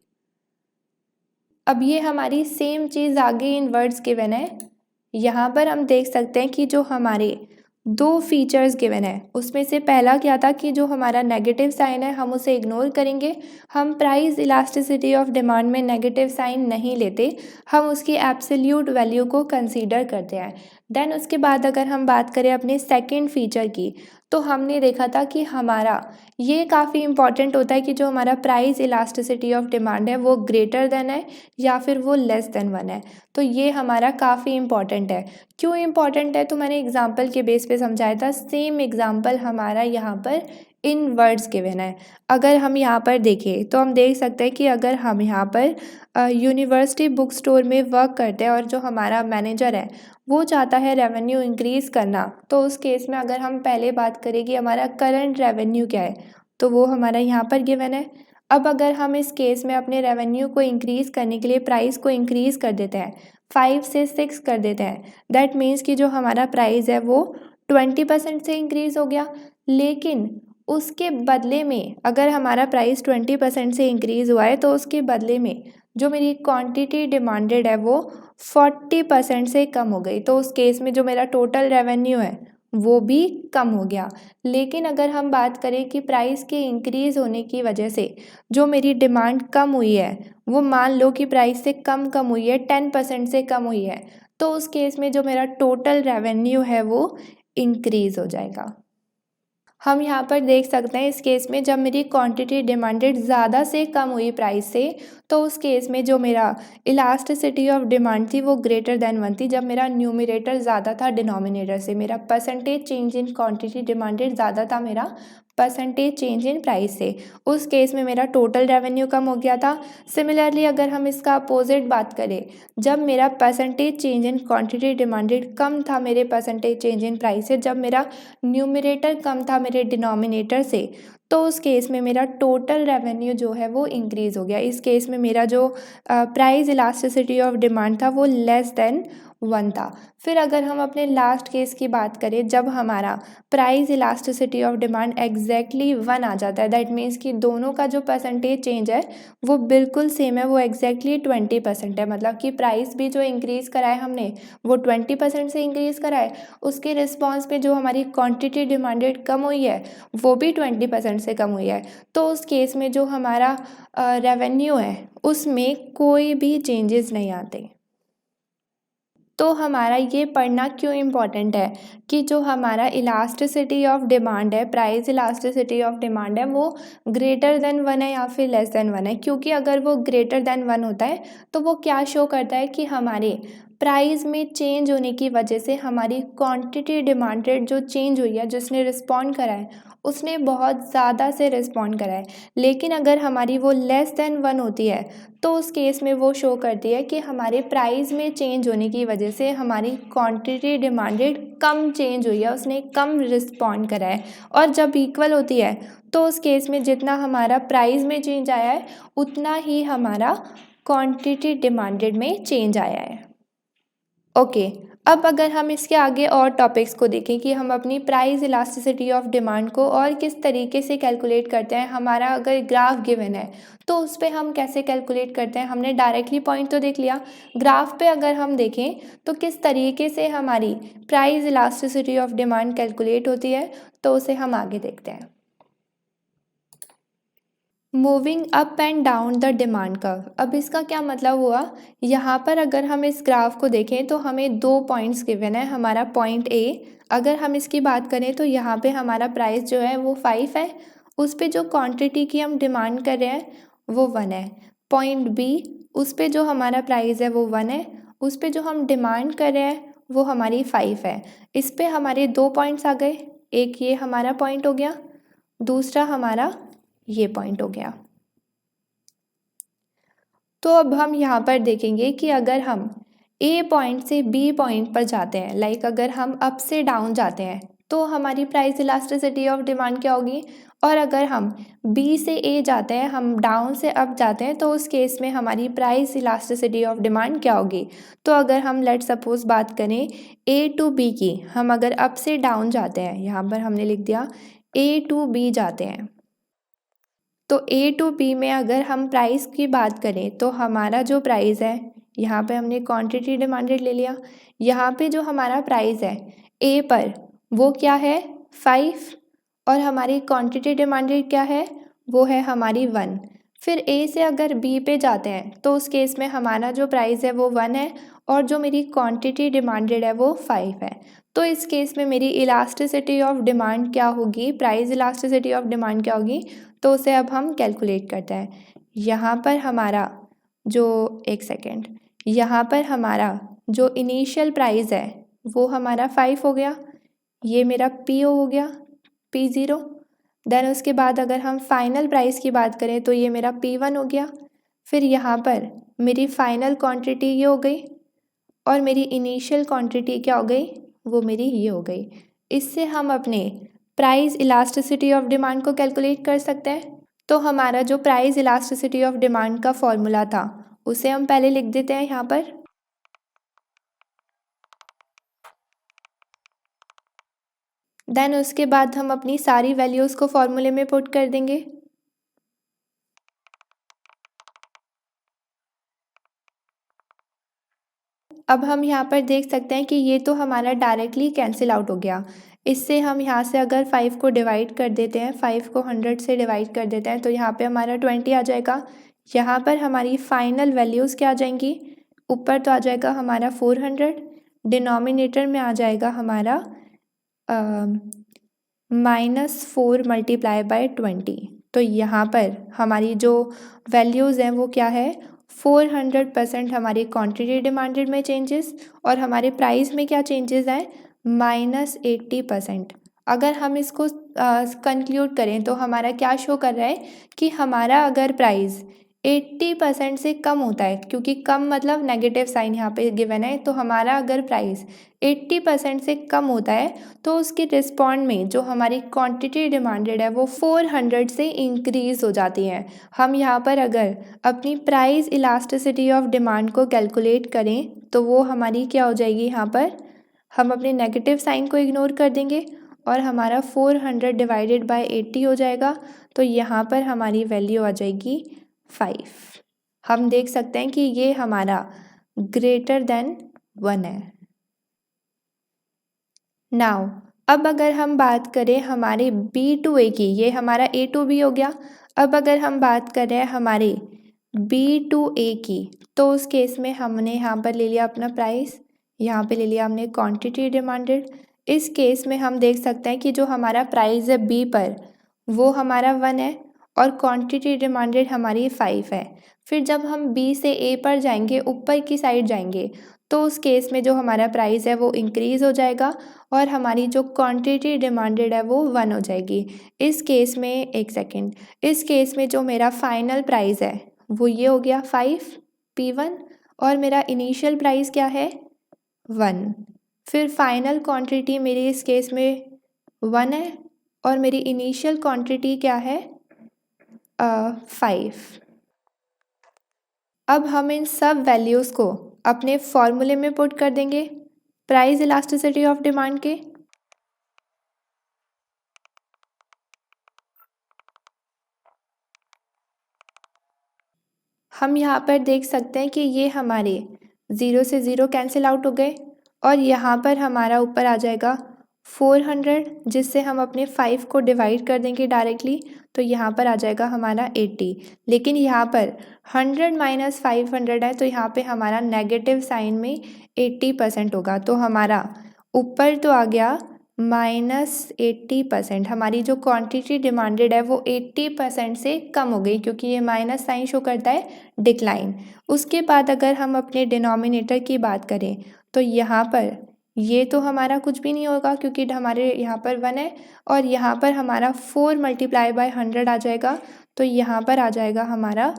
अब ये हमारी सेम चीज़ आगे इन वर्ड्स गिवन है। यहाँ पर हम देख सकते हैं कि जो हमारे दो फीचर्स गिवन है उसमें से पहला क्या था कि जो हमारा नेगेटिव साइन है हम उसे इग्नोर करेंगे, हम प्राइस इलास्टिसिटी ऑफ डिमांड में नेगेटिव साइन नहीं लेते, हम उसकी एब्सोल्यूट वैल्यू को कंसीडर करते हैं। देन उसके बाद अगर हम बात करें अपने सेकंड फीचर की, तो हमने देखा था कि हमारा ये काफ़ी इंपॉर्टेंट होता है कि जो हमारा प्राइस इलास्टिसिटी ऑफ डिमांड है वो ग्रेटर देन है या फिर वो लेस देन 1 है। तो ये हमारा काफ़ी इंपॉर्टेंट है। क्यों इम्पॉर्टेंट है तो मैंने एग्जाम्पल के बेस पे समझाया था, सेम एग्जाम्पल हमारा यहाँ पर इन वर्ड्स गिवन है। अगर हम यहाँ पर देखें तो हम देख सकते हैं कि अगर हम यहाँ पर यूनिवर्सिटी बुक स्टोर में वर्क करते हैं और जो हमारा मैनेजर है वो चाहता है रेवेन्यू इंक्रीज़ करना, तो उस केस में अगर हम पहले बात करें कि हमारा करंट रेवेन्यू क्या है, तो वो हमारा यहाँ पर गिवन है। अब अगर हम इस केस में अपने रेवेन्यू को इंक्रीज़ करने के लिए प्राइस को इंक्रीज़ कर देते हैं, 5 से 6 कर देते हैं, दैट मीन्स कि जो हमारा प्राइस है वो 20% से इंक्रीज़ हो गया। लेकिन उसके बदले में अगर हमारा प्राइस 20% से इंक्रीज़ हुआ है तो उसके बदले में जो मेरी क्वांटिटी डिमांडेड है वो 40% से कम हो गई, तो उस केस में जो मेरा टोटल रेवेन्यू है वो भी कम हो गया। लेकिन अगर हम बात करें कि प्राइस के इंक्रीज़ होने की वजह से जो मेरी डिमांड कम हुई है, वो मान लो कि प्राइस से कम हुई है, 10% से कम हुई है, तो उस केस में जो मेरा टोटल रेवेन्यू है वो इंक्रीज़ हो जाएगा। हम यहाँ पर देख सकते हैं इस केस में जब मेरी क्वांटिटी डिमांडेड ज़्यादा से कम हुई प्राइस से, तो उस केस में जो मेरा इलास्टिसिटी ऑफ डिमांड थी वो ग्रेटर देन 1 थी। जब मेरा न्यूमरेटर ज़्यादा था डिनोमिनेटर से, मेरा percentage change in quantity demanded ज़्यादा था मेरा परसेंटेज चेंज इन प्राइस से, उस केस में मेरा टोटल रेवेन्यू कम हो गया था। सिमिलरली अगर हम इसका अपोजिट बात करें, जब मेरा percentage change in quantity demanded कम था मेरे परसेंटेज चेंज इन प्राइस से, जब मेरा न्यूमरेटर कम था मेरे डिनोमिनेटर से, तो उस केस में मेरा टोटल रेवेन्यू जो है वो इंक्रीज़ हो गया। इस केस में मेरा जो प्राइस इलास्टिसिटी ऑफ डिमांड था वो लेस देन 1 था। फिर अगर हम अपने लास्ट केस की बात करें, जब हमारा price elasticity of demand exactly 1 आ जाता है, दैट मीन्स कि दोनों का जो परसेंटेज चेंज है वो बिल्कुल सेम है, वो एग्जैक्टली 20% है। मतलब कि प्राइस भी जो इंक्रीज़ करा है हमने वो 20% से इंक्रीज़ करा है, उसके रिस्पॉन्स पे जो हमारी क्वांटिटी डिमांडेड कम हुई है वो भी 20% से कम हुई है। तो उस केस में जो हमारा रेवेन्यू है उसमें कोई भी चेंजेस नहीं आते। तो हमारा ये पढ़ना क्यों इम्पॉर्टेंट है कि जो हमारा इलास्टिसिटी ऑफ डिमांड है, प्राइस इलास्टिसिटी ऑफ डिमांड है, वो ग्रेटर देन 1 है या फिर लेस देन 1 है। क्योंकि अगर वो ग्रेटर देन 1 होता है तो वो क्या शो करता है कि हमारे प्राइस में चेंज होने की वजह से हमारी क्वांटिटी डिमांडेड जो चेंज हुई है, जिसने रिस्पॉन्ड करा है उसने बहुत ज़्यादा से रिस्पॉन्ड करा है। लेकिन अगर हमारी वो लेस देन 1 होती है तो उस केस में वो शो करती है कि हमारे प्राइस में चेंज होने की वजह से हमारी क्वांटिटी डिमांडेड कम चेंज हुई है, उसने कम रिस्पॉन्ड करा है। और जब इक्वल होती है तो उस केस में जितना हमारा प्राइस में चेंज आया है उतना ही हमारा क्वांटिटी डिमांडेड में चेंज आया है। ओके, अब अगर हम इसके आगे और टॉपिक्स को देखें कि हम अपनी प्राइस इलास्टिसिटी ऑफ डिमांड को और किस तरीके से कैलकुलेट करते हैं। हमारा अगर ग्राफ गिवन है तो उस पर हम कैसे कैलकुलेट करते हैं। हमने डायरेक्टली पॉइंट तो देख लिया, ग्राफ पे अगर हम देखें तो किस तरीके से हमारी price elasticity of demand calculate होती है, तो उसे हम आगे देखते हैं। Moving up and down the demand curve. अब इसका क्या मतलब हुआ, यहाँ पर अगर हम इस ग्राफ को देखें तो हमें 2 पॉइंट्स गिवन है। हमारा पॉइंट ए, अगर हम इसकी बात करें तो यहाँ पे हमारा प्राइस जो है वो 5 है, उस पे जो क्वांटिटी की हम डिमांड कर रहे हैं वो 1 है। पॉइंट बी, उस पे जो हमारा प्राइस है वो 1 है, उस पे जो हम डिमांड कर रहे हैं वो हमारी 5 है। इस पे हमारे 2 पॉइंट्स आ गए, एक ये हमारा पॉइंट हो गया, दूसरा हमारा ये पॉइंट हो गया। तो अब हम यहाँ पर देखेंगे कि अगर हम ए पॉइंट से बी पॉइंट पर जाते हैं, लाइक अगर हम अप से डाउन जाते हैं तो हमारी प्राइस इलास्टिसिटी ऑफ डिमांड क्या होगी, और अगर हम बी से ए जाते हैं, हम डाउन से अप जाते हैं, तो उस केस में हमारी प्राइस इलास्टिसिटी ऑफ डिमांड क्या होगी। तो अगर हम लेट सपोज बात करें ए टू बी की, हम अगर अप से डाउन जाते हैं, यहाँ पर हमने लिख दिया ए टू बी जाते हैं, तो ए टू बी में अगर हम प्राइस की बात करें तो हमारा जो प्राइस है, यहाँ पे हमने क्वांटिटी डिमांडेड ले लिया, यहाँ पे जो हमारा प्राइस है ए पर वो क्या है 5, और हमारी क्वांटिटी डिमांडेड क्या है, वो है हमारी 1। फिर ए से अगर बी पे जाते हैं तो उस केस में हमारा जो प्राइस है वो 1 है और जो मेरी क्वांटिटी डिमांडेड है वो 5 है। तो इस केस में मेरी इलास्टिसिटी ऑफ डिमांड क्या होगी, प्राइस इलास्टिसिटी ऑफ डिमांड क्या होगी, तो उसे अब हम कैलकुलेट करते हैं। यहाँ पर हमारा जो एक सेकेंड, यहाँ पर हमारा जो इनिशियल प्राइस है वो हमारा 5 हो गया, ये मेरा पी हो गया P0, देन उसके बाद अगर हम फाइनल प्राइस की बात करें तो ये मेरा P1 हो गया। फिर यहाँ पर मेरी फाइनल क्वांटिटी ये हो गई और मेरी इनिशियल क्वांटिटी क्या हो गई, वो मेरी ये हो गई। इससे हम अपने प्राइस इलास्टिसिटी ऑफ डिमांड को कैलकुलेट कर सकते हैं। तो हमारा जो प्राइस इलास्टिसिटी ऑफ डिमांड का फॉर्मूला था उसे हम पहले लिख देते हैं यहाँ पर। देन उसके बाद हम अपनी सारी वैल्यूज़ को फॉर्मूले में पुट कर देंगे। अब हम यहाँ पर देख सकते हैं कि ये तो हमारा डायरेक्टली कैंसिल आउट हो गया। इससे हम यहाँ से अगर 5 को डिवाइड कर देते हैं, 5 को 100 से डिवाइड कर देते हैं तो यहाँ पे हमारा 20 आ जाएगा। यहाँ पर हमारी फाइनल वैल्यूज़ क्या आ जाएंगी, ऊपर तो आ जाएगा हमारा 400, डिनोमिनेटर में आ जाएगा हमारा -4 मल्टीप्लाई बाय 20। तो यहाँ पर हमारी जो वैल्यूज़ हैं वो क्या है, 400% हमारी क्वांटिटी डिमांडेड में चेंजेस और हमारे प्राइस में क्या चेंजेस हैं, -80%। अगर हम इसको कंक्लूड करें तो हमारा क्या शो कर रहा है कि हमारा अगर प्राइस 80% से कम होता है, क्योंकि कम मतलब नेगेटिव साइन यहाँ पे गिवन है, तो हमारा अगर प्राइस 80% से कम होता है तो उसके रिस्पॉन्ड में जो हमारी क्वांटिटी डिमांडेड है वो 400 से इंक्रीज़ हो जाती है। हम यहाँ पर अगर अपनी प्राइस इलास्टिसिटी ऑफ डिमांड को कैलकुलेट करें तो वो हमारी क्या हो जाएगी, यहाँ पर हम अपने नेगेटिव साइन को इग्नोर कर देंगे और हमारा 400 डिवाइडेड बाय 80 हो जाएगा। तो यहाँ पर हमारी वैल्यू आ जाएगी 5। हम देख सकते हैं कि ये हमारा ग्रेटर देन 1 है। नाउ अब अगर हम बात करें हमारे B2A की, ये हमारा A to B हो गया। अब अगर हम बात करें हमारे B2A की, तो उस केस में हमने यहाँ पर ले लिया अपना प्राइस, यहाँ पे ले लिया हमने क्वांटिटी डिमांडेड। इस केस में हम देख सकते हैं कि जो हमारा प्राइस है B पर वो हमारा 1 है और क्वांटिटी डिमांडेड हमारी 5 है। फिर जब हम B से A पर जाएंगे, ऊपर की साइड जाएंगे, तो उस केस में जो हमारा प्राइस है वो इंक्रीज़ हो जाएगा और हमारी जो क्वांटिटी डिमांडेड है वो 1 हो जाएगी। इस केस में एक सेकेंड, इस केस में जो मेरा फाइनल प्राइस है वो ये हो गया 5 P1 और मेरा इनिशियल प्राइस क्या है 1। फिर फाइनल क्वांटिटी मेरी इस केस में 1 है और मेरी इनिशियल क्वांटिटी क्या है 5। अब हम इन सब वैल्यूज़ को अपने फॉर्मूले में पुट कर देंगे प्राइस इलास्टिसिटी ऑफ डिमांड के। हम यहाँ पर देख सकते हैं कि ये हमारे 0 से 0 कैंसिल आउट हो गए और यहाँ पर हमारा ऊपर आ जाएगा 400, जिससे हम अपने 5 को डिवाइड कर देंगे डायरेक्टली, तो यहाँ पर आ जाएगा हमारा 80। लेकिन यहाँ पर 100 माइनस 500 है तो यहाँ पे हमारा नेगेटिव साइन में 80% होगा। तो हमारा ऊपर तो आ गया -80%। हमारी जो क्वांटिटी डिमांडेड है वो 80% से कम हो गई, क्योंकि ये माइनस साइन शो करता है डिक्लाइन। उसके बाद अगर हम अपने डिनोमिनेटर की बात करें तो यहाँ पर ये तो हमारा कुछ भी नहीं होगा, क्योंकि हमारे यहाँ पर 1 है और यहाँ पर हमारा 4 मल्टीप्लाई बाय 100 आ जाएगा, तो यहाँ पर आ जाएगा हमारा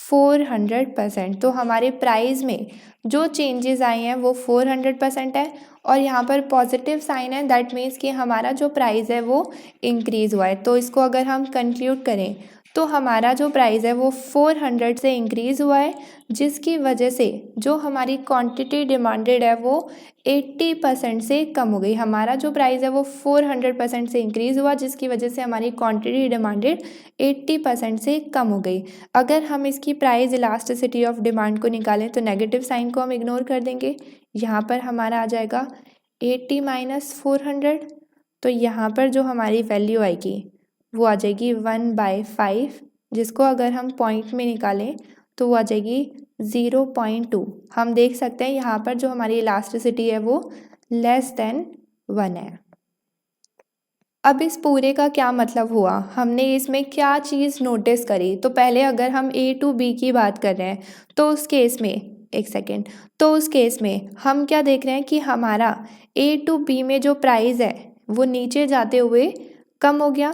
400%। तो हमारे प्राइस में जो चेंजेस आए हैं वो 400% है और यहाँ पर पॉजिटिव साइन है, दैट मीन्स कि हमारा जो प्राइस है वो इंक्रीज़ हुआ है। तो इसको अगर हम कंक्लूड करें तो हमारा जो प्राइस है वो 400 से इंक्रीज़ हुआ है, जिसकी वजह से जो हमारी क्वांटिटी डिमांडेड है वो 80% से कम हो गई। हमारा जो प्राइस है वो 400% से इंक्रीज़ हुआ, जिसकी वजह से हमारी क्वांटिटी डिमांडेड 80% से कम हो गई। अगर हम इसकी प्राइस इलास्टिसिटी ऑफ डिमांड को निकालें तो नेगेटिव साइन को हम इग्नोर कर देंगे। यहाँ पर हमारा आ जाएगा 80 माइनस 400, तो यहाँ पर जो हमारी वैल्यू आएगी वो आ जाएगी 1/5, जिसको अगर हम पॉइंट में निकालें तो वो आ जाएगी 0.2। हम देख सकते हैं यहाँ पर जो हमारी इलास्टिसिटी है वो लेस देन 1 है। अब इस पूरे का क्या मतलब हुआ, हमने इसमें क्या चीज़ नोटिस करी। तो पहले अगर हम A to B की बात कर रहे हैं तो उस केस में एक सेकेंड, तो उस केस में हम क्या देख रहे हैं कि हमारा A to B में जो प्राइस है वो नीचे जाते हुए कम हो गया।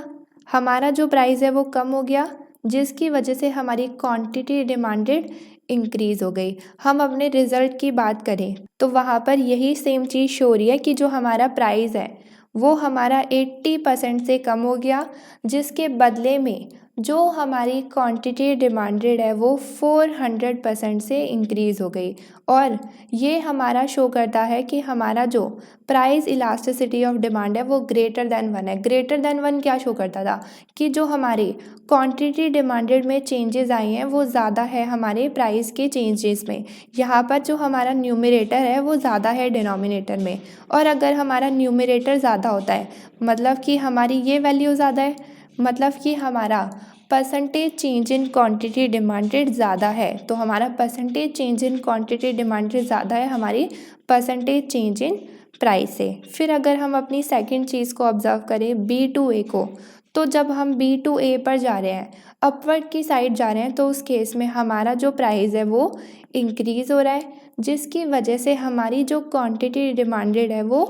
हमारा जो प्राइस है वो कम हो गया, जिसकी वजह से हमारी क्वांटिटी डिमांडेड इंक्रीज़ हो गई। हम अपने रिज़ल्ट की बात करें तो वहाँ पर यही सेम चीज़ शो हो रही है कि जो हमारा प्राइस है वो हमारा 80% से कम हो गया, जिसके बदले में जो हमारी क्वांटिटी डिमांडेड है वो 400% से इंक्रीज़ हो गई। और ये हमारा शो करता है कि हमारा जो प्राइस इलास्टिसिटी ऑफ डिमांड है वो ग्रेटर देन 1 है। ग्रेटर देन 1 क्या शो करता था कि जो हमारी क्वांटिटी डिमांडेड में चेंजेस आई हैं वो ज़्यादा है हमारे प्राइस के चेंजेस में। यहाँ पर जो हमारा न्यूमरेटर है वो ज़्यादा है डिनोमिनेटर में। और अगर हमारा न्यूमरेटर ज़्यादा होता है मतलब कि हमारी ये वैल्यू ज़्यादा है, मतलब कि हमारा percentage change in quantity demanded ज़्यादा है, तो हमारा percentage change in quantity demanded ज़्यादा है हमारी परसेंटेज चेंज इन प्राइस से। फिर अगर हम अपनी सेकंड चीज़ को ऑब्जर्व करें B2A को, तो जब हम B2A पर जा रहे हैं, अपवर्ड की साइड जा रहे हैं, तो उस केस में हमारा जो प्राइस है वो इंक्रीज़ हो रहा है, जिसकी वजह से हमारी जो क्वांटिटी डिमांडेड है वो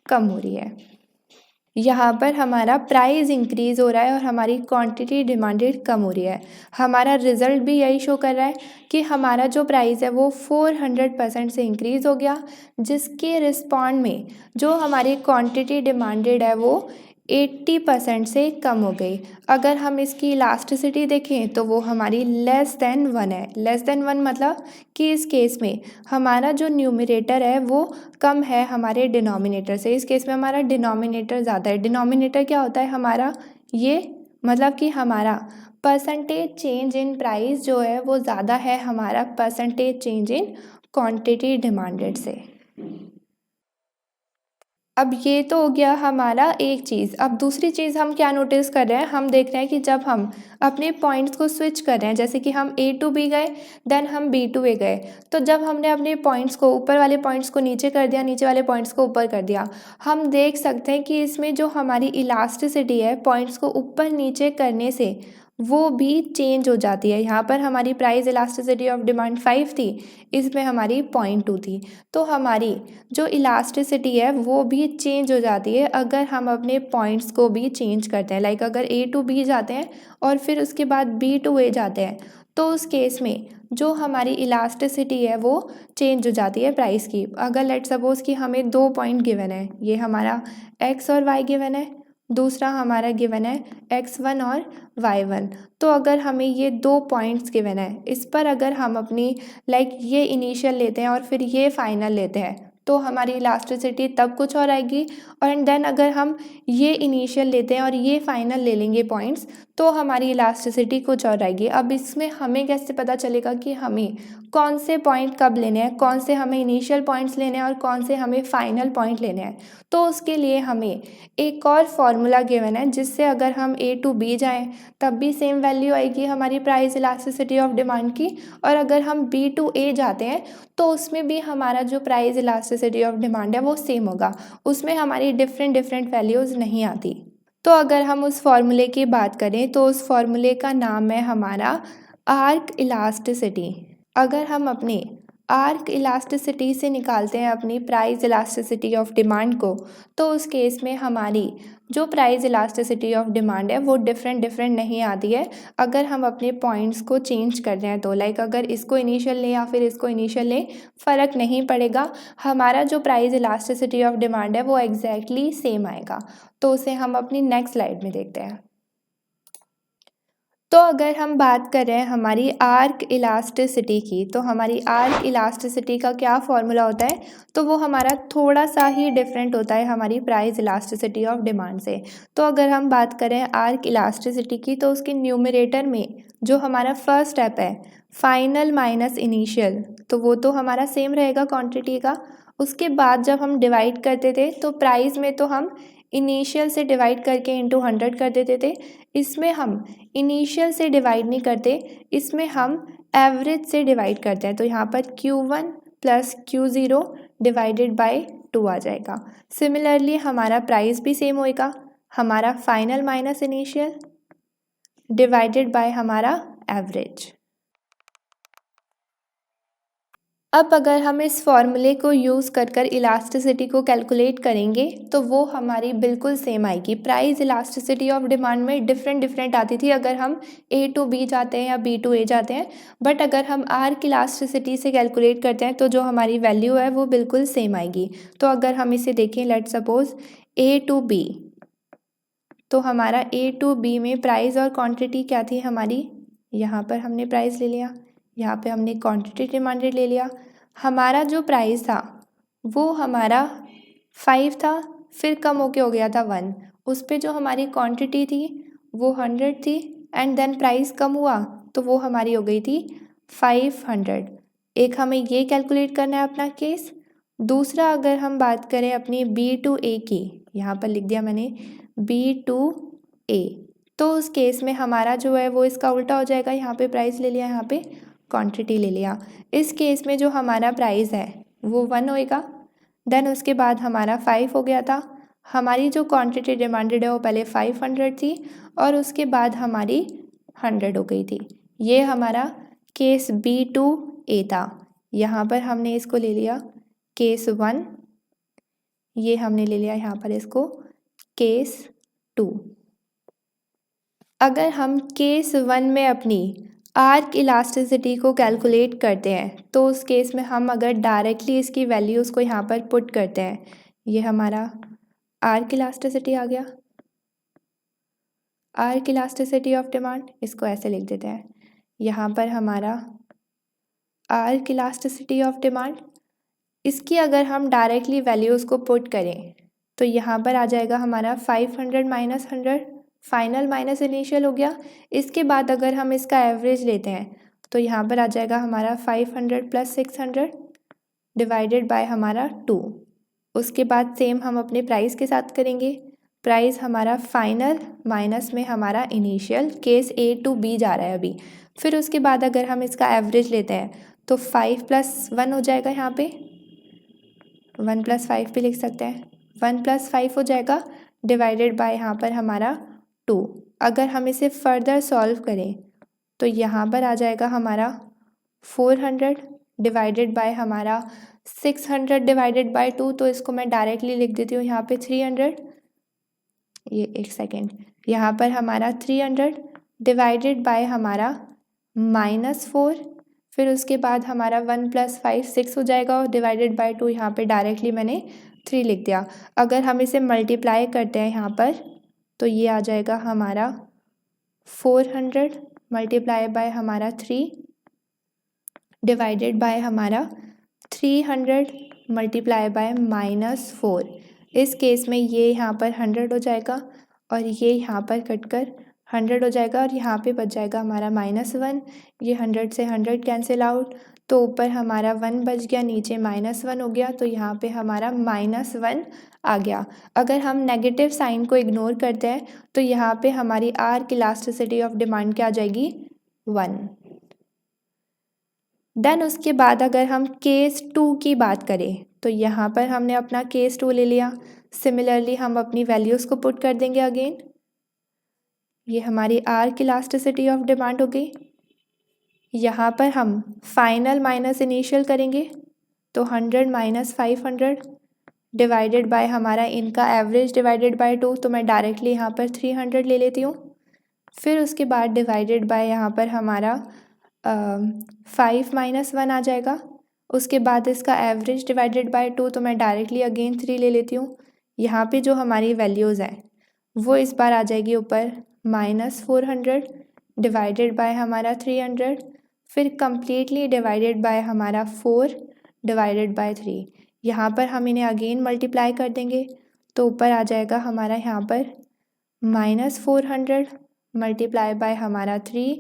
कम हो रही है। यहाँ पर हमारा प्राइस इंक्रीज़ हो रहा है और हमारी क्वांटिटी डिमांडेड कम हो रही है। हमारा रिज़ल्ट भी यही शो कर रहा है कि हमारा जो प्राइस है वो 400% से इंक्रीज़ हो गया, जिसके रिस्पॉन्ड में जो हमारी क्वांटिटी डिमांडेड है वो 80% से कम हो गई। अगर हम इसकी इलास्टिसिटी देखें तो वो हमारी लेस देन 1 है। लेस देन 1 मतलब कि इस केस में हमारा जो न्यूमरेटर है वो कम है हमारे डिनोमिनेटर से। इस केस में हमारा डिनोमिनेटर ज़्यादा है। डिनोमिनेटर क्या होता है हमारा, ये मतलब कि हमारा परसेंटेज चेंज इन प्राइस जो है वो ज़्यादा है हमारा percentage change in quantity demanded से। अब ये तो हो गया हमारा एक चीज़। अब दूसरी चीज़ हम क्या नोटिस कर रहे हैं, हम देख रहे हैं कि जब हम अपने पॉइंट्स को स्विच कर रहे हैं, जैसे कि हम A to B गए देन हम B to A गए, तो जब हमने अपने पॉइंट्स को ऊपर वाले पॉइंट्स को नीचे कर दिया, नीचे वाले पॉइंट्स को ऊपर कर दिया, हम देख सकते हैं कि इसमें जो हमारी इलास्टिसिटी है पॉइंट्स को ऊपर नीचे करने से वो भी चेंज हो जाती है। यहाँ पर हमारी प्राइस इलास्टिसिटी ऑफ डिमांड 5 थी, इसमें हमारी 0.2 थी। तो हमारी जो इलास्टिसिटी है वो भी चेंज हो जाती है अगर हम अपने पॉइंट्स को भी चेंज करते हैं। लाइक अगर A to B जाते हैं और फिर उसके बाद B to A जाते हैं, तो उस केस में जो हमारी इलास्टिसिटी है वो चेंज हो जाती है प्राइस की। अगर लेट सपोज़ कि हमें 2 पॉइंट गिवन है, ये हमारा X और Y गिवन है, दूसरा हमारा गिवन है X1 और Y1। तो अगर हमें ये 2 पॉइंट्स गिवन है, इस पर अगर हम अपनी ये इनिशियल लेते हैं और फिर ये फाइनल लेते हैं, तो हमारी इलास्टिसिटी तब कुछ और आएगी। और एंड देन अगर हम ये इनिशियल लेते हैं और ये फाइनल ले लेंगे पॉइंट्स, तो हमारी इलास्टिसिटी कुछ और आएगी। अब इसमें हमें कैसे पता चलेगा कि हमें कौन से पॉइंट कब लेने हैं, कौन से हमें इनिशियल पॉइंट्स लेने हैं और कौन से हमें फाइनल पॉइंट लेने हैं। तो उसके लिए हमें एक और फॉर्मूला गिवन है, जिससे अगर हम A to B जाएं तब भी सेम वैल्यू आएगी हमारी प्राइस इलास्टिसिटी ऑफ डिमांड की, और अगर हम B to A जाते हैं तो उसमें भी हमारा जो प्राइस इलास्टिसिटी ऑफ डिमांड है वो सेम होगा, उसमें हमारी डिफरेंट वैल्यूज़ नहीं आती। तो अगर हम उस फॉर्मूले की बात करें तो उस फॉर्मूले का नाम है हमारा आर्क इलास्टिसिटी। अगर हम अपने आर्क इलास्टिसिटी से निकालते हैं अपनी प्राइस इलास्टिसिटी ऑफ डिमांड को, तो उस केस में हमारी जो प्राइस इलास्टिसिटी ऑफ डिमांड है वो डिफरेंट नहीं आती है अगर हम अपने पॉइंट्स को चेंज कर रहे हैं। तो अगर इसको इनिशियल लें या फिर इसको इनिशियल लें, फ़र्क नहीं पड़ेगा, हमारा जो प्राइस इलास्टिसिटी ऑफ डिमांड है वो एग्जैक्टली सेम आएगा। तो उसे हम अपनी नेक्स्ट स्लाइड में देखते हैं। तो अगर हम बात कर रहे हैं हमारी आर्क इलास्टिसिटी की, तो हमारी आर्क इलास्टिसिटी का क्या फॉर्मूला होता है, तो वो हमारा थोड़ा सा ही डिफरेंट होता है हमारी प्राइस इलास्टिसिटी ऑफ डिमांड से। तो अगर हम बात करें आर्क इलास्टिसिटी की, तो उसके न्यूमरेटर में जो हमारा फर्स्ट स्टेप है फाइनल माइनस इनिशियल, तो वो तो हमारा सेम रहेगा क्वांटिटी का। उसके बाद जब हम डिवाइड करते थे तो प्राइस में तो हम इनिशियल से डिवाइड करके इंटू 100 कर देते थे, इसमें हम इनिशियल से डिवाइड नहीं करते, इसमें हम एवरेज से डिवाइड करते हैं। तो यहाँ पर Q1 plus Q0 divided by 2 आ जाएगा। सिमिलरली हमारा प्राइस भी सेम होएगा, हमारा final minus initial divided by हमारा एवरेज। अब अगर हम इस फॉर्मूले को यूज़ कर इलास्टिसिटी को कैलकुलेट करेंगे तो वो हमारी बिल्कुल सेम आएगी। प्राइस इलास्टिसिटी ऑफ डिमांड में डिफरेंट आती थी अगर हम A टू B जाते हैं या B टू A जाते हैं, बट अगर हम R की इलास्टिसिटी से कैलकुलेट करते हैं तो जो हमारी वैल्यू है वो बिल्कुल सेम आएगी। तो अगर हम इसे देखें, let suppose A to B, तो हमारा A टू B में प्राइस और क्वांटिटी क्या थी हमारी, यहाँ पर हमने प्राइस ले लिया, यहाँ पे हमने क्वांटिटी डिमांडेड ले लिया। हमारा जो प्राइस था वो हमारा 5 था, फिर कम होके हो गया था 1। उस पे जो हमारी क्वांटिटी थी वो 100 थी, एंड देन प्राइस कम हुआ तो वो हमारी हो गई थी 500। एक हमें ये कैलकुलेट करना है अपना केस। दूसरा अगर हम बात करें अपनी B टू A की, यहाँ पर लिख दिया मैंने B टू A, तो उस केस में हमारा जो है वो इसका उल्टा हो जाएगा। यहाँ पे प्राइस ले लिया, यहाँ पे क्वांटिटी ले लिया। इस केस में जो हमारा प्राइस है वो 1 होएगा, देन उसके बाद हमारा 5 हो गया था। हमारी जो क्वांटिटी डिमांडेड है वो पहले 500 थी और उसके बाद हमारी 100 हो गई थी। ये हमारा केस B टू A था। यहाँ पर हमने इसको ले लिया केस 1, ये हमने ले लिया यहाँ पर इसको केस 2। अगर हम केस 1 में अपनी आर्क इलास्टिसिटी को कैलकुलेट करते हैं तो उस केस में हम अगर डायरेक्टली इसकी वैल्यूज़ को यहाँ पर पुट करते हैं, ये हमारा आर्क इलास्टिसिटी आ गया, आर्क इलास्टिसिटी ऑफ डिमांड, इसको ऐसे लिख देते हैं। यहाँ पर हमारा आर्क इलास्टिसिटी ऑफ डिमांड, इसकी अगर हम डायरेक्टली वैल्यूज़ को पुट करें तो यहाँ पर आ जाएगा हमारा 500 माइनस 100, फाइनल माइनस इनिशियल हो गया। इसके बाद अगर हम इसका एवरेज लेते हैं तो यहाँ पर आ जाएगा हमारा 500 प्लस 600 डिवाइडेड बाय हमारा 2। उसके बाद सेम हम अपने प्राइस के साथ करेंगे। प्राइस हमारा फाइनल माइनस में हमारा initial, case A to B जा रहा है अभी। फिर उसके बाद अगर हम इसका एवरेज लेते हैं तो 5 प्लस 1 हो जाएगा, यहाँ पे 1 प्लस 5 भी लिख सकते हैं, 1 प्लस 5 हो जाएगा डिवाइडेड बाय यहाँ पर हमारा 2। अगर हम इसे फर्दर सॉल्व करें तो यहाँ पर आ जाएगा हमारा 400 डिवाइडेड बाय हमारा 600 डिवाइडेड बाय 2, तो इसको मैं डायरेक्टली लिख देती हूँ यहाँ पे 300, ये एक सेकेंड, यहाँ पर हमारा 300 डिवाइडेड बाय हमारा -4, फिर उसके बाद हमारा 1 प्लस 5 6 हो जाएगा और डिवाइडेड बाय 2, यहाँ पे डायरेक्टली मैंने 3 लिख दिया। अगर हम इसे मल्टीप्लाई करते हैं यहाँ पर तो ये आ जाएगा हमारा 400 मल्टीप्लाई बाय हमारा 3 डिवाइडेड बाय हमारा 300 मल्टीप्लाई बाय -4। इस केस में ये यहाँ पर 100 हो जाएगा और ये यहाँ पर कटकर 100 हो जाएगा और यहाँ पे बच जाएगा हमारा -1। ये 100 से 100 कैंसिल आउट, तो ऊपर हमारा 1 बच गया, नीचे -1 हो गया, तो यहाँ पे हमारा -1 आ गया। अगर हम नेगेटिव साइन को इग्नोर करते हैं तो यहाँ पे हमारी आर्क इलास्टिसिटी ऑफ डिमांड क्या आ जाएगी, 1। देन उसके बाद अगर हम केस 2 की बात करें तो यहाँ पर हमने अपना केस 2 ले लिया। सिमिलरली हम अपनी वैल्यूज़ को पुट कर देंगे अगेन। ये हमारी आर्क इलास्टिसिटी ऑफ डिमांड हो गई। यहाँ पर हम फाइनल माइनस इनिशियल करेंगे तो 100 माइनस 500 डिवाइडेड बाय हमारा इनका एवरेज डिवाइडेड बाय 2, तो मैं डायरेक्टली यहाँ पर 300 ले लेती हूँ। फिर उसके बाद डिवाइडेड बाय यहाँ पर हमारा 5 माइनस 1 आ जाएगा। उसके बाद इसका एवरेज डिवाइडेड बाय 2, तो मैं डायरेक्टली अगेन 3 ले लेती हूँ। यहाँ पे जो हमारी वैल्यूज़ हैं वो इस बार आ जाएगी ऊपर -400 डिवाइडेड बाय हमारा 300, फिर कम्प्लीटली डिवाइडेड बाय हमारा 4 डिवाइडेड बाय 3। यहाँ पर हम इन्हें अगेन मल्टीप्लाई कर देंगे तो ऊपर आ जाएगा हमारा यहाँ पर -400 मल्टीप्लाई बाय हमारा 3,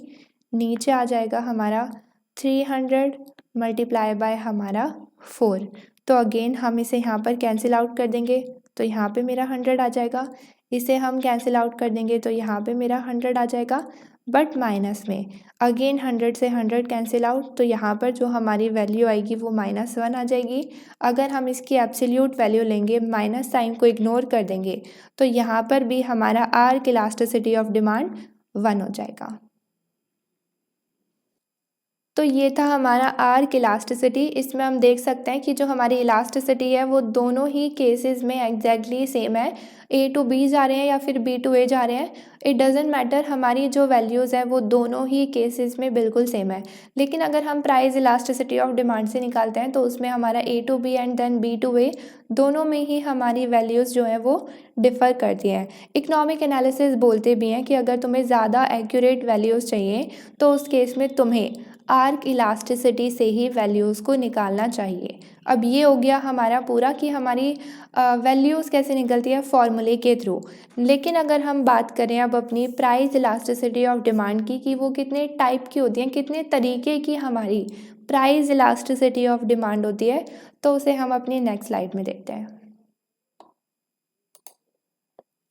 नीचे आ जाएगा हमारा 300 मल्टीप्लाई बाय हमारा 4। तो अगेन हम इसे यहाँ पर कैंसिल आउट कर देंगे तो यहाँ पे मेरा 100 आ जाएगा। इसे हम कैंसिल आउट कर देंगे तो यहाँ पे मेरा 100 आ जाएगा, बट माइनस में अगेन 100 से 100 कैंसिल आउट, तो यहाँ पर जो हमारी वैल्यू आएगी वो -1 आ जाएगी। अगर हम इसकी एब्सोल्यूट वैल्यू लेंगे, माइनस साइन को इग्नोर कर देंगे, तो यहाँ पर भी हमारा आर्क इलास्टिसिटी ऑफ डिमांड 1 हो जाएगा। तो ये था हमारा आर्क इलास्टिसिटी। इसमें हम देख सकते हैं कि जो हमारी इलास्टिसिटी है वो दोनों ही केसेस में एग्जैक्टली सेम है। ए टू बी जा रहे हैं या फिर बी टू ए जा रहे हैं, इट डजेंट मैटर, हमारी जो वैल्यूज़ है वो दोनों ही केसेस में बिल्कुल सेम है। लेकिन अगर हम प्राइस इलास्टिसिटी ऑफ डिमांड से निकालते हैं तो उसमें हमारा A to B and then B to A दोनों में ही हमारी वैल्यूज़ जो है वो डिफ़र करती हैं। इकोनॉमिक एनालिसिस बोलते भी हैं कि अगर तुम्हें ज़्यादा एक्यूरेट वैल्यूज़ चाहिए तो उस केस में तुम्हें आर्क इलास्टिसिटी से ही वैल्यूज़ को निकालना चाहिए। अब ये हो गया हमारा पूरा कि हमारी वैल्यूज़ कैसे निकलती है फॉर्मूले के थ्रू। लेकिन अगर हम बात करें अब अपनी प्राइस इलास्टिसिटी ऑफ डिमांड की कि वो कितने टाइप की होती हैं, कितने तरीके की हमारी प्राइस इलास्टिसिटी ऑफ डिमांड होती है, तो उसे हम अपनी नेक्स्ट स्लाइड में देखते हैं।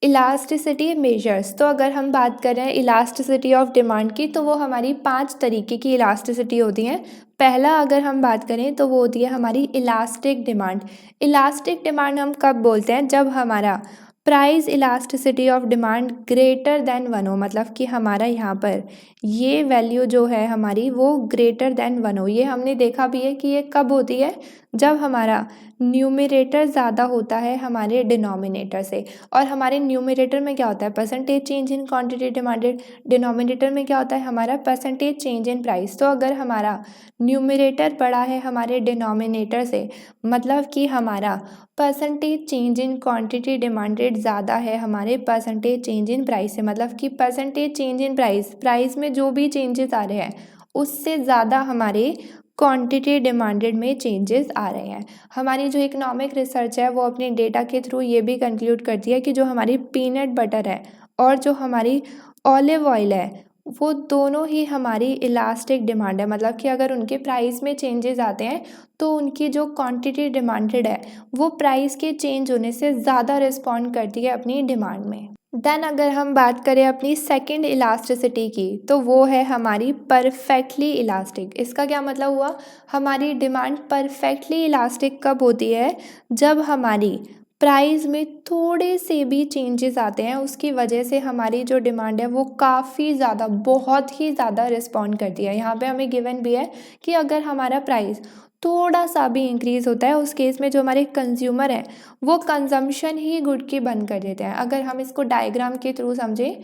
इलास्टिसिटी मेजर्स, तो अगर हम बात करें इलास्टिसिटी ऑफ डिमांड की तो वो हमारी 5 तरीके की इलास्टिसिटी होती हैं। पहला अगर हम बात करें तो वो होती है हमारी इलास्टिक डिमांड। इलास्टिक डिमांड हम कब बोलते हैं, जब हमारा price elasticity of demand greater than 1 हो, मतलब कि हमारा यहाँ पर ये वैल्यू जो है हमारी वो ग्रेटर देन 1 हो। ये हमने देखा भी है कि ये कब होती है, जब हमारा न्यूमरेटर ज़्यादा होता है हमारे डिनोमिनेटर से। और हमारे न्यूमरेटर में क्या होता है, percentage change in quantity demanded, denominator में क्या होता है हमारा परसेंटेज चेंज इन प्राइस। तो अगर हमारा न्यूमरेटर बड़ा है हमारे डिनोमिनेटर से, मतलब कि हमारा percentage change in quantity demanded ज़्यादा है हमारे परसेंटेज चेंज इन प्राइस से, मतलब कि परसेंटेज चेंज इन प्राइस में जो भी चेंजेस आ रहे हैं उससे ज़्यादा हमारे क्वांटिटी डिमांडेड में चेंजेस आ रहे हैं। हमारी जो इकोनॉमिक रिसर्च है वो अपने डेटा के थ्रू ये भी कंक्लूड करती है कि जो हमारी पीनट बटर है और जो हमारी ऑलिव ऑयल है वो दोनों ही हमारी इलास्टिक डिमांड है, मतलब कि अगर उनके प्राइस में चेंजेस आते हैं तो उनकी जो क्वांटिटी डिमांडेड है वो प्राइस के चेंज होने से ज़्यादा रिस्पॉन्ड करती है अपनी डिमांड में। देन अगर हम बात करें अपनी सेकंड इलास्टिसिटी की तो वो है हमारी परफेक्टली इलास्टिक। इसका क्या मतलब हुआ, हमारी डिमांड परफेक्टली इलास्टिक कब होती है, जब हमारी प्राइस में थोड़े से भी चेंजेस आते हैं उसकी वजह से हमारी जो डिमांड है वो काफ़ी ज़्यादा, बहुत ही ज़्यादा रिस्पॉन्ड करती है। यहाँ पे हमें गिवन भी है कि अगर हमारा प्राइस थोड़ा सा भी इंक्रीज़ होता है उस केस में जो हमारे कंज्यूमर हैं वो कंजम्पशन ही गुड की बंद कर देते हैं। अगर हम इसको डायग्राम के थ्रू समझें,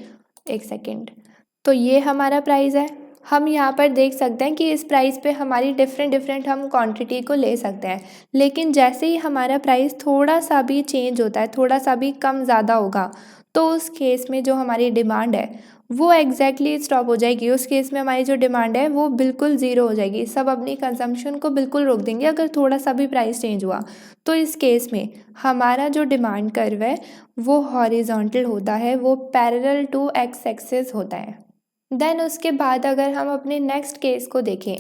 एक सेकेंड, तो ये हमारा प्राइस है, हम यहाँ पर देख सकते हैं कि इस प्राइस पे हमारी डिफरेंट हम क्वांटिटी को ले सकते हैं। लेकिन जैसे ही हमारा प्राइस थोड़ा सा भी चेंज होता है, थोड़ा सा भी कम ज़्यादा होगा, तो उस केस में जो हमारी डिमांड है वो एग्जैक्टली स्टॉप हो जाएगी। उस केस में हमारी जो डिमांड है वो बिल्कुल ज़ीरो हो जाएगी, सब अपनी कंजम्पशन को बिल्कुल रोक देंगे अगर थोड़ा सा भी प्राइस चेंज हुआ। तो इस केस में हमारा जो डिमांड कर्व है वो हॉरिजॉन्टल होता है, वो पैरेलल टू एक्स एक्सिस होता है। देन उसके बाद अगर हम अपने नेक्स्ट केस को देखें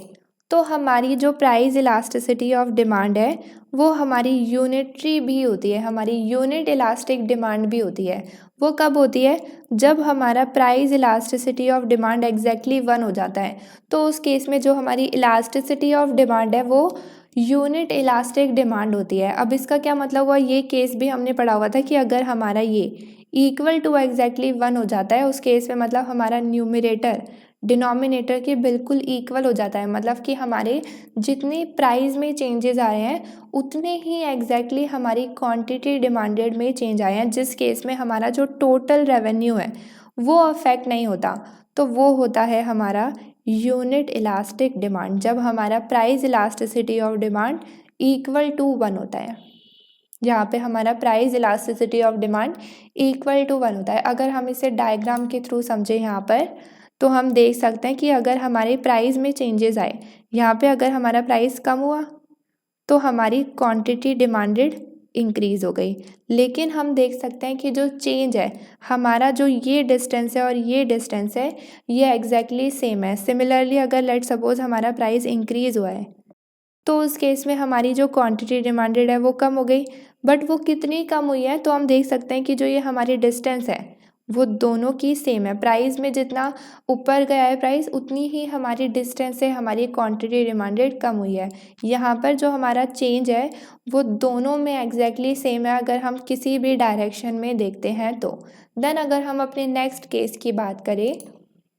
तो हमारी जो प्राइस इलास्टिसिटी ऑफ डिमांड है वो हमारी यूनिटरी भी होती है, हमारी यूनिट इलास्टिक डिमांड भी होती है। वो कब होती है, जब हमारा price elasticity of demand exactly 1 हो जाता है। तो उस केस में जो हमारी इलास्टिसिटी ऑफ डिमांड है वो यूनिट इलास्टिक डिमांड होती है। अब इसका क्या मतलब हुआ, ये केस भी हमने पढ़ा हुआ था कि अगर हमारा ये इक्वल टू एग्जैक्टली 1 हो जाता है उस केस में मतलब हमारा न्यूमरेटर डिनोमिनेटर के बिल्कुल इक्वल हो जाता है, मतलब कि हमारे जितने प्राइस में चेंजेस आए हैं उतने ही एग्जैक्टली हमारी क्वांटिटी डिमांडेड में चेंज आए हैं, जिस केस में हमारा जो टोटल रेवेन्यू है वो अफेक्ट नहीं होता। तो वो होता है हमारा यूनिट इलास्टिक डिमांड, जब हमारा price elasticity of demand equal to 1 होता है, जहाँ पे हमारा price elasticity of demand equal to 1 होता है। अगर हम इसे डायग्राम के थ्रू समझें यहाँ पर तो हम देख सकते हैं कि अगर हमारे प्राइस में चेंजेस आए, यहाँ पे अगर हमारा प्राइस कम हुआ तो हमारी क्वांटिटी डिमांडेड इंक्रीज़ हो गई। लेकिन हम देख सकते हैं कि जो चेंज है हमारा, जो ये डिस्टेंस है और ये डिस्टेंस है ये एग्जैक्टली सेम है। सिमिलरली अगर लेट सपोज हमारा प्राइस इंक्रीज़ हुआ है तो उस केस में हमारी जो क्वांटिटी डिमांडेड है वो कम हो गई। बट वो कितनी कम हुई है, तो हम देख सकते हैं कि जो ये हमारी डिस्टेंस है वो दोनों की सेम है। प्राइस में जितना ऊपर गया है प्राइस उतनी ही हमारी डिस्टेंस से हमारी क्वांटिटी डिमांडेड कम हुई है। यहाँ पर जो हमारा चेंज है वो दोनों में एग्जैक्टली सेम है अगर हम किसी भी डायरेक्शन में देखते हैं तो। देन अगर हम अपने नेक्स्ट केस की बात करें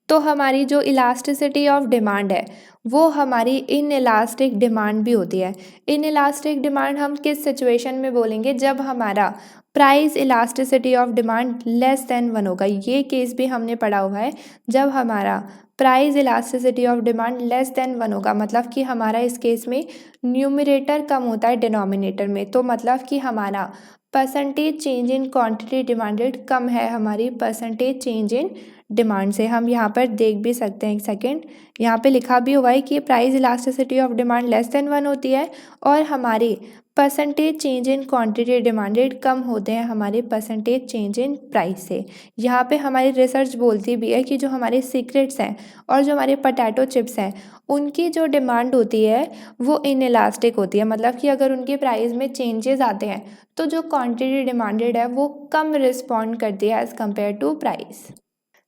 तो हमारी जो इलास्टिसिटी ऑफ डिमांड है वो हमारी इनइलास्टिक डिमांड भी होती है। इनइलास्टिक डिमांड हम किस सिचुएशन में बोलेंगे, जब हमारा price elasticity of demand less than 1 होगा। ये केस भी हमने पढ़ा हुआ है, जब हमारा price elasticity of demand less than 1 होगा, मतलब कि हमारा इस केस में न्यूमरेटर कम होता है डिनोमिनेटर में, तो मतलब कि हमारा percentage change in quantity demanded कम है हमारी परसेंटेज चेंज इन डिमांड से। हम यहाँ पर देख भी सकते हैं, एक सेकेंड, यहाँ पे लिखा भी हुआ है कि price elasticity of demand less than 1 होती है और हमारी percentage change in quantity demanded कम होते हैं हमारे परसेंटेज चेंज इन प्राइस से। यहाँ पे हमारी रिसर्च बोलती भी है कि जो हमारे सीक्रेट्स हैं और जो हमारे पोटैटो चिप्स हैं उनकी जो डिमांड होती है वो इनइलास्टिक होती है, मतलब कि अगर उनके प्राइस में चेंजेस आते हैं तो जो क्वांटिटी डिमांडेड है वो कम रिस्पॉन्ड करती है as compare to price.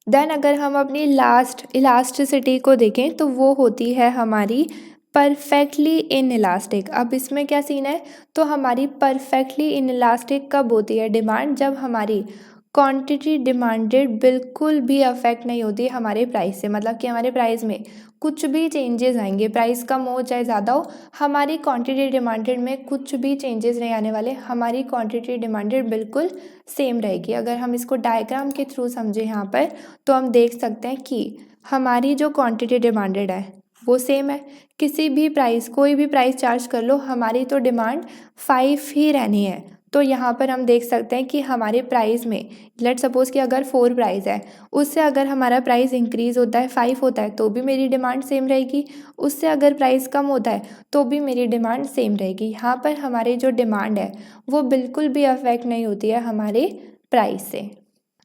Then अगर हम अपनी लास्ट इलास्टिसिटी को देखें तो वो होती है हमारी परफेक्टली इनइलास्टिक। अब इसमें क्या सीन है, तो हमारी परफेक्टली इनइलास्टिक कब होती है डिमांड, जब हमारी क्वांटिटी डिमांडेड बिल्कुल भी अफेक्ट नहीं होती हमारे प्राइस से, मतलब कि हमारे प्राइस में कुछ भी चेंजेस आएंगे, प्राइस कम हो चाहे ज़्यादा हो, हमारी क्वांटिटी डिमांडेड में कुछ भी चेंजेस नहीं आने वाले, हमारी क्वांटिटी डिमांडेड बिल्कुल सेम रहेगी। अगर हम इसको डायग्राम के थ्रू समझें यहाँ पर तो हम देख सकते हैं कि हमारी जो क्वांटिटी डिमांडेड है वो सेम है, किसी भी प्राइस कोई भी प्राइस चार्ज कर लो हमारी तो डिमांड 5 ही रहनी है। तो यहाँ पर हम देख सकते हैं कि हमारे प्राइस में लेट सपोज़ कि अगर 4 प्राइस है, उससे अगर हमारा प्राइस इंक्रीज़ होता है 5 होता है तो भी मेरी डिमांड सेम रहेगी, उससे अगर प्राइस कम होता है तो भी मेरी डिमांड सेम रहेगी। यहाँ पर हमारी जो डिमांड है वो बिल्कुल भी अफेक्ट नहीं होती है हमारे प्राइस से।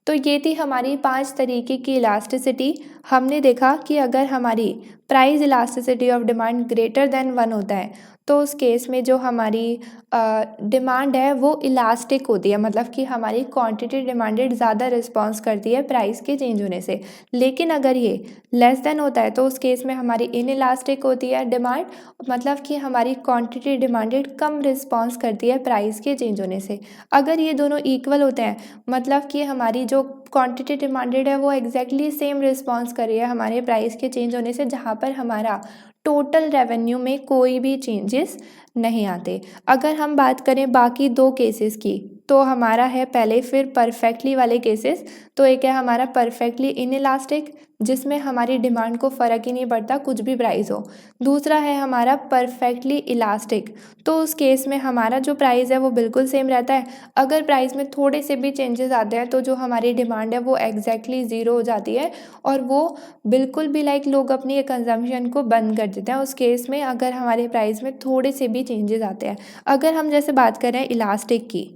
तो ये थी हमारी 5 तरीके की इलास्टिसिटी। हमने देखा कि अगर हमारी price elasticity of demand greater than 1 होता है तो उस केस में जो हमारी डिमांड है वो इलास्टिक होती है, मतलब कि हमारी क्वांटिटी डिमांडेड ज़्यादा रिस्पॉन्स करती है प्राइस के चेंज होने से। लेकिन अगर ये लेस देन होता है तो उस केस में हमारी इनइलास्टिक होती है डिमांड, मतलब कि हमारी क्वांटिटी डिमांडेड कम रिस्पॉन्स करती है प्राइस के चेंज होने से। अगर ये दोनों इक्वल होते हैं, मतलब कि हमारी जो क्वांटिटी डिमांडेड है वो एग्जैक्टली सेम रिस्पॉन्स कर रही है हमारे प्राइस के चेंज होने से, जहाँ पर हमारा टोटल रेवेन्यू में कोई भी चेंजेस नहीं आते। अगर हम बात करें बाकी 2 केसेस की तो हमारा है पहले फिर परफेक्टली वाले केसेस, तो एक है हमारा परफेक्टली इनइलास्टिक जिसमें हमारी डिमांड को फ़र्क ही नहीं पड़ता कुछ भी प्राइस हो। दूसरा है हमारा परफेक्टली इलास्टिक, तो उस केस में हमारा जो प्राइस है वो बिल्कुल सेम रहता है, अगर प्राइस में थोड़े से भी चेंजेस आते हैं तो जो हमारी डिमांड है वो एग्जैक्टली ज़ीरो हो जाती है और वो बिल्कुल भी लाइक लोग अपनी कंजम्पशन को बंद कर देते हैं उस केस में, अगर हमारे प्राइस में थोड़े से भी चेंजेस आते हैं। अगर हम जैसे बात करें इलास्टिक की,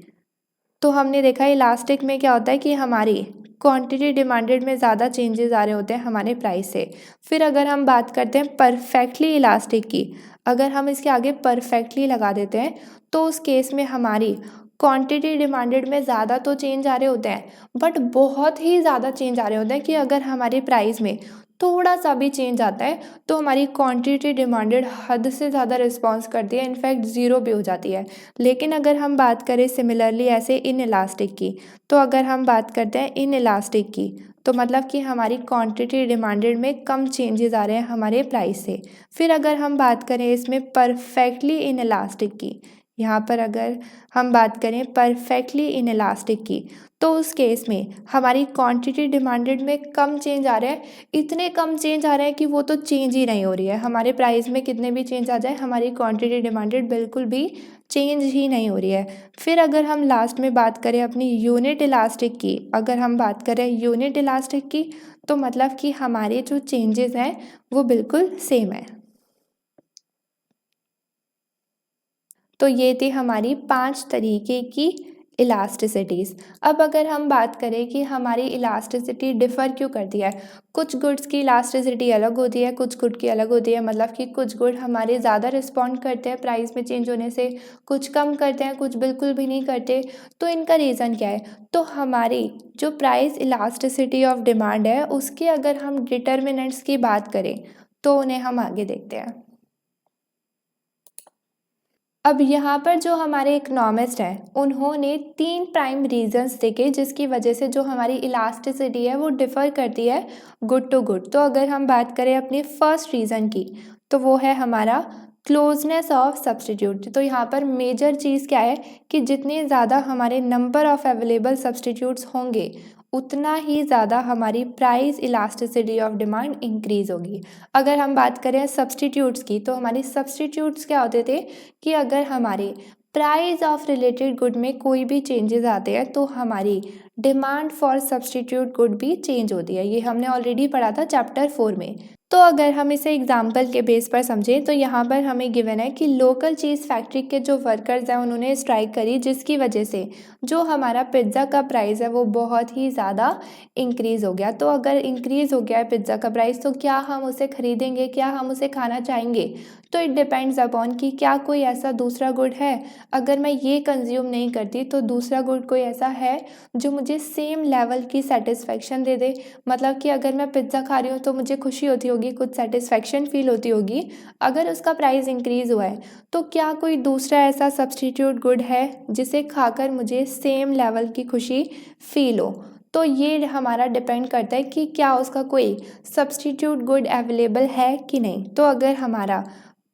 तो हमने देखा इलास्टिक में क्या होता है कि हमारी क्वांटिटी डिमांडेड में ज़्यादा चेंजेस आ रहे होते हैं हमारे प्राइस से। फिर अगर हम बात करते हैं परफेक्टली इलास्टिक की, अगर हम इसके आगे परफेक्टली लगा देते हैं तो उस केस में हमारी क्वांटिटी डिमांडेड में ज़्यादा तो चेंज आ रहे होते हैं बट बहुत ही ज़्यादा चेंज आ रहे होते हैं कि अगर हमारे प्राइस में थोड़ा सा भी चेंज आता है तो हमारी क्वांटिटी डिमांडेड हद से ज़्यादा रिस्पॉन्स करती है, इनफैक्ट ज़ीरो भी हो जाती है। लेकिन अगर हम बात करें सिमिलरली ऐसे इन इलास्टिक की, तो अगर हम बात करते हैं इन इलास्टिक की तो मतलब कि हमारी क्वांटिटी डिमांडेड में कम चेंजेस आ रहे हैं हमारे प्राइस से। फिर अगर हम बात करें इसमें परफेक्टली इन इलास्टिक की, यहाँ पर अगर हम बात करें परफेक्टली इन इलास्टिक की तो उस केस में हमारी क्वांटिटी डिमांडेड में कम चेंज आ रहे हैं, इतने कम चेंज आ रहे हैं कि वो तो चेंज ही नहीं हो रही है, हमारे प्राइस में कितने भी चेंज आ जाए हमारी क्वांटिटी डिमांडेड बिल्कुल भी चेंज ही नहीं हो रही है। फिर अगर हम लास्ट में बात करें अपनी यूनिट इलास्टिक की, अगर हम बात करें यूनिट इलास्टिक की तो मतलब कि हमारे जो चेंजेस हैं वो बिल्कुल सेम है। तो ये थी हमारी 5 तरीके की इलास्टिसिटीज़। अब अगर हम बात करें कि हमारी इलास्टिसिटी डिफ़र क्यों करती है, कुछ गुड्स की इलास्टिसिटी अलग होती है, कुछ गुड की अलग होती है, मतलब कि कुछ गुड हमारे ज़्यादा रिस्पॉन्ड करते हैं प्राइस में चेंज होने से, कुछ कम करते हैं, कुछ बिल्कुल भी नहीं करते। तो इनका रीज़न क्या है, तो हमारी जो प्राइस इलास्टिसिटी ऑफ डिमांड है उसके अगर हम डिटर्मिनेंट्स की बात करें तो उन्हें हम आगे देखते हैं। अब यहाँ पर जो हमारे इकोनॉमिस्ट हैं उन्होंने 3 प्राइम रीजंस देखे जिसकी वजह से जो हमारी इलास्टिसिटी है वो डिफ़र करती है गुड टू गुड। तो अगर हम बात करें अपने फर्स्ट रीज़न की तो वो है हमारा क्लोजनेस ऑफ सब्सटीट्यूट। तो यहाँ पर मेजर चीज़ क्या है कि जितने ज़्यादा हमारे नंबर ऑफ अवेलेबल सब्सटीट्यूट्स होंगे उतना ही ज़्यादा हमारी price elasticity of demand increase होगी। अगर हम बात करें सब्सटीट्यूट्स की तो हमारी सब्सटीट्यूट्स क्या होते थे कि अगर हमारे प्राइस ऑफ रिलेटेड गुड में कोई भी चेंजेस आते हैं तो हमारी डिमांड फॉर सब्सटीट्यूट गुड भी चेंज होती है। ये हमने ऑलरेडी पढ़ा था चैप्टर 4 में। तो अगर हम इसे एग्जाम्पल के बेस पर समझें तो यहाँ पर हमें गिवन है कि लोकल चीज़ फैक्ट्री के जो वर्कर्स हैं उन्होंने स्ट्राइक करी जिसकी वजह से जो हमारा पिज़्ज़ा का प्राइस है वो बहुत ही ज़्यादा इंक्रीज़ हो गया। तो अगर इंक्रीज़ हो गया है पिज़्ज़ा का प्राइस तो क्या हम उसे ख़रीदेंगे, क्या हम उसे खाना चाहेंगे? तो इट डिपेंड्स अपॉन कि क्या कोई ऐसा दूसरा गुड है। अगर मैं ये कंज्यूम नहीं करती तो दूसरा गुड कोई ऐसा है जो मुझे सेम लेवल की सेटिस्फेक्शन दे दे। मतलब कि अगर मैं पिज़्ज़ा खा रही हूँ तो मुझे खुशी होती होगी, कुछ सेटिस्फेक्शन फील होती होगी। अगर उसका प्राइस इंक्रीज़ हुआ है तो क्या कोई दूसरा ऐसा सब्सटीट्यूट गुड है जिसे खाकर मुझे सेम लेवल की खुशी फील हो? तो ये हमारा डिपेंड करता है कि क्या उसका कोई सब्सटीट्यूट गुड अवेलेबल है कि नहीं। तो अगर हमारा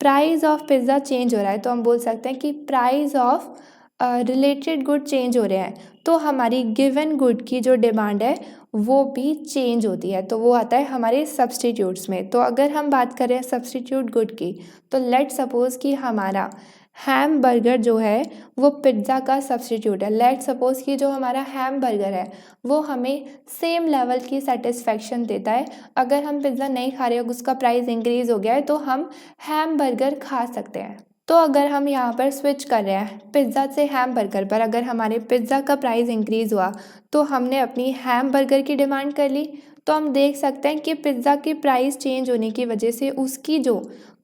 प्राइस ऑफ पिज़्ज़ा चेंज हो रहा है तो हम बोल सकते हैं कि price of related good change हो रहे हैं तो हमारी गिवन गुड की जो डिमांड है वो भी चेंज होती है। तो वो आता है हमारे सब्सटीट्यूट्स में। तो अगर हम बात करें सब्सटीट्यूट गुड की तो लेट सपोज़ कि हमारा हैम बर्गर जो है वो पिज़्ज़ा का सब्सटीट्यूट है। लेट सपोज़ कि जो हमारा हैम बर्गर है वो हमें सेम लेवल की सेटिस्फेक्शन देता है। अगर हम पिज़्ज़ा नहीं खा रहे, उसका प्राइस इंक्रीज़ हो गया है तो हम हैम बर्गर खा सकते हैं। तो अगर हम यहाँ पर स्विच कर रहे हैं पिज़्ज़ा से हैम बर्गर पर, अगर हमारे पिज़्ज़ा का प्राइस इंक्रीज़ हुआ तो हमने अपनी हैम बर्गर की डिमांड कर ली। तो हम देख सकते हैं कि पिज़्ज़ा की प्राइस चेंज होने की वजह से उसकी जो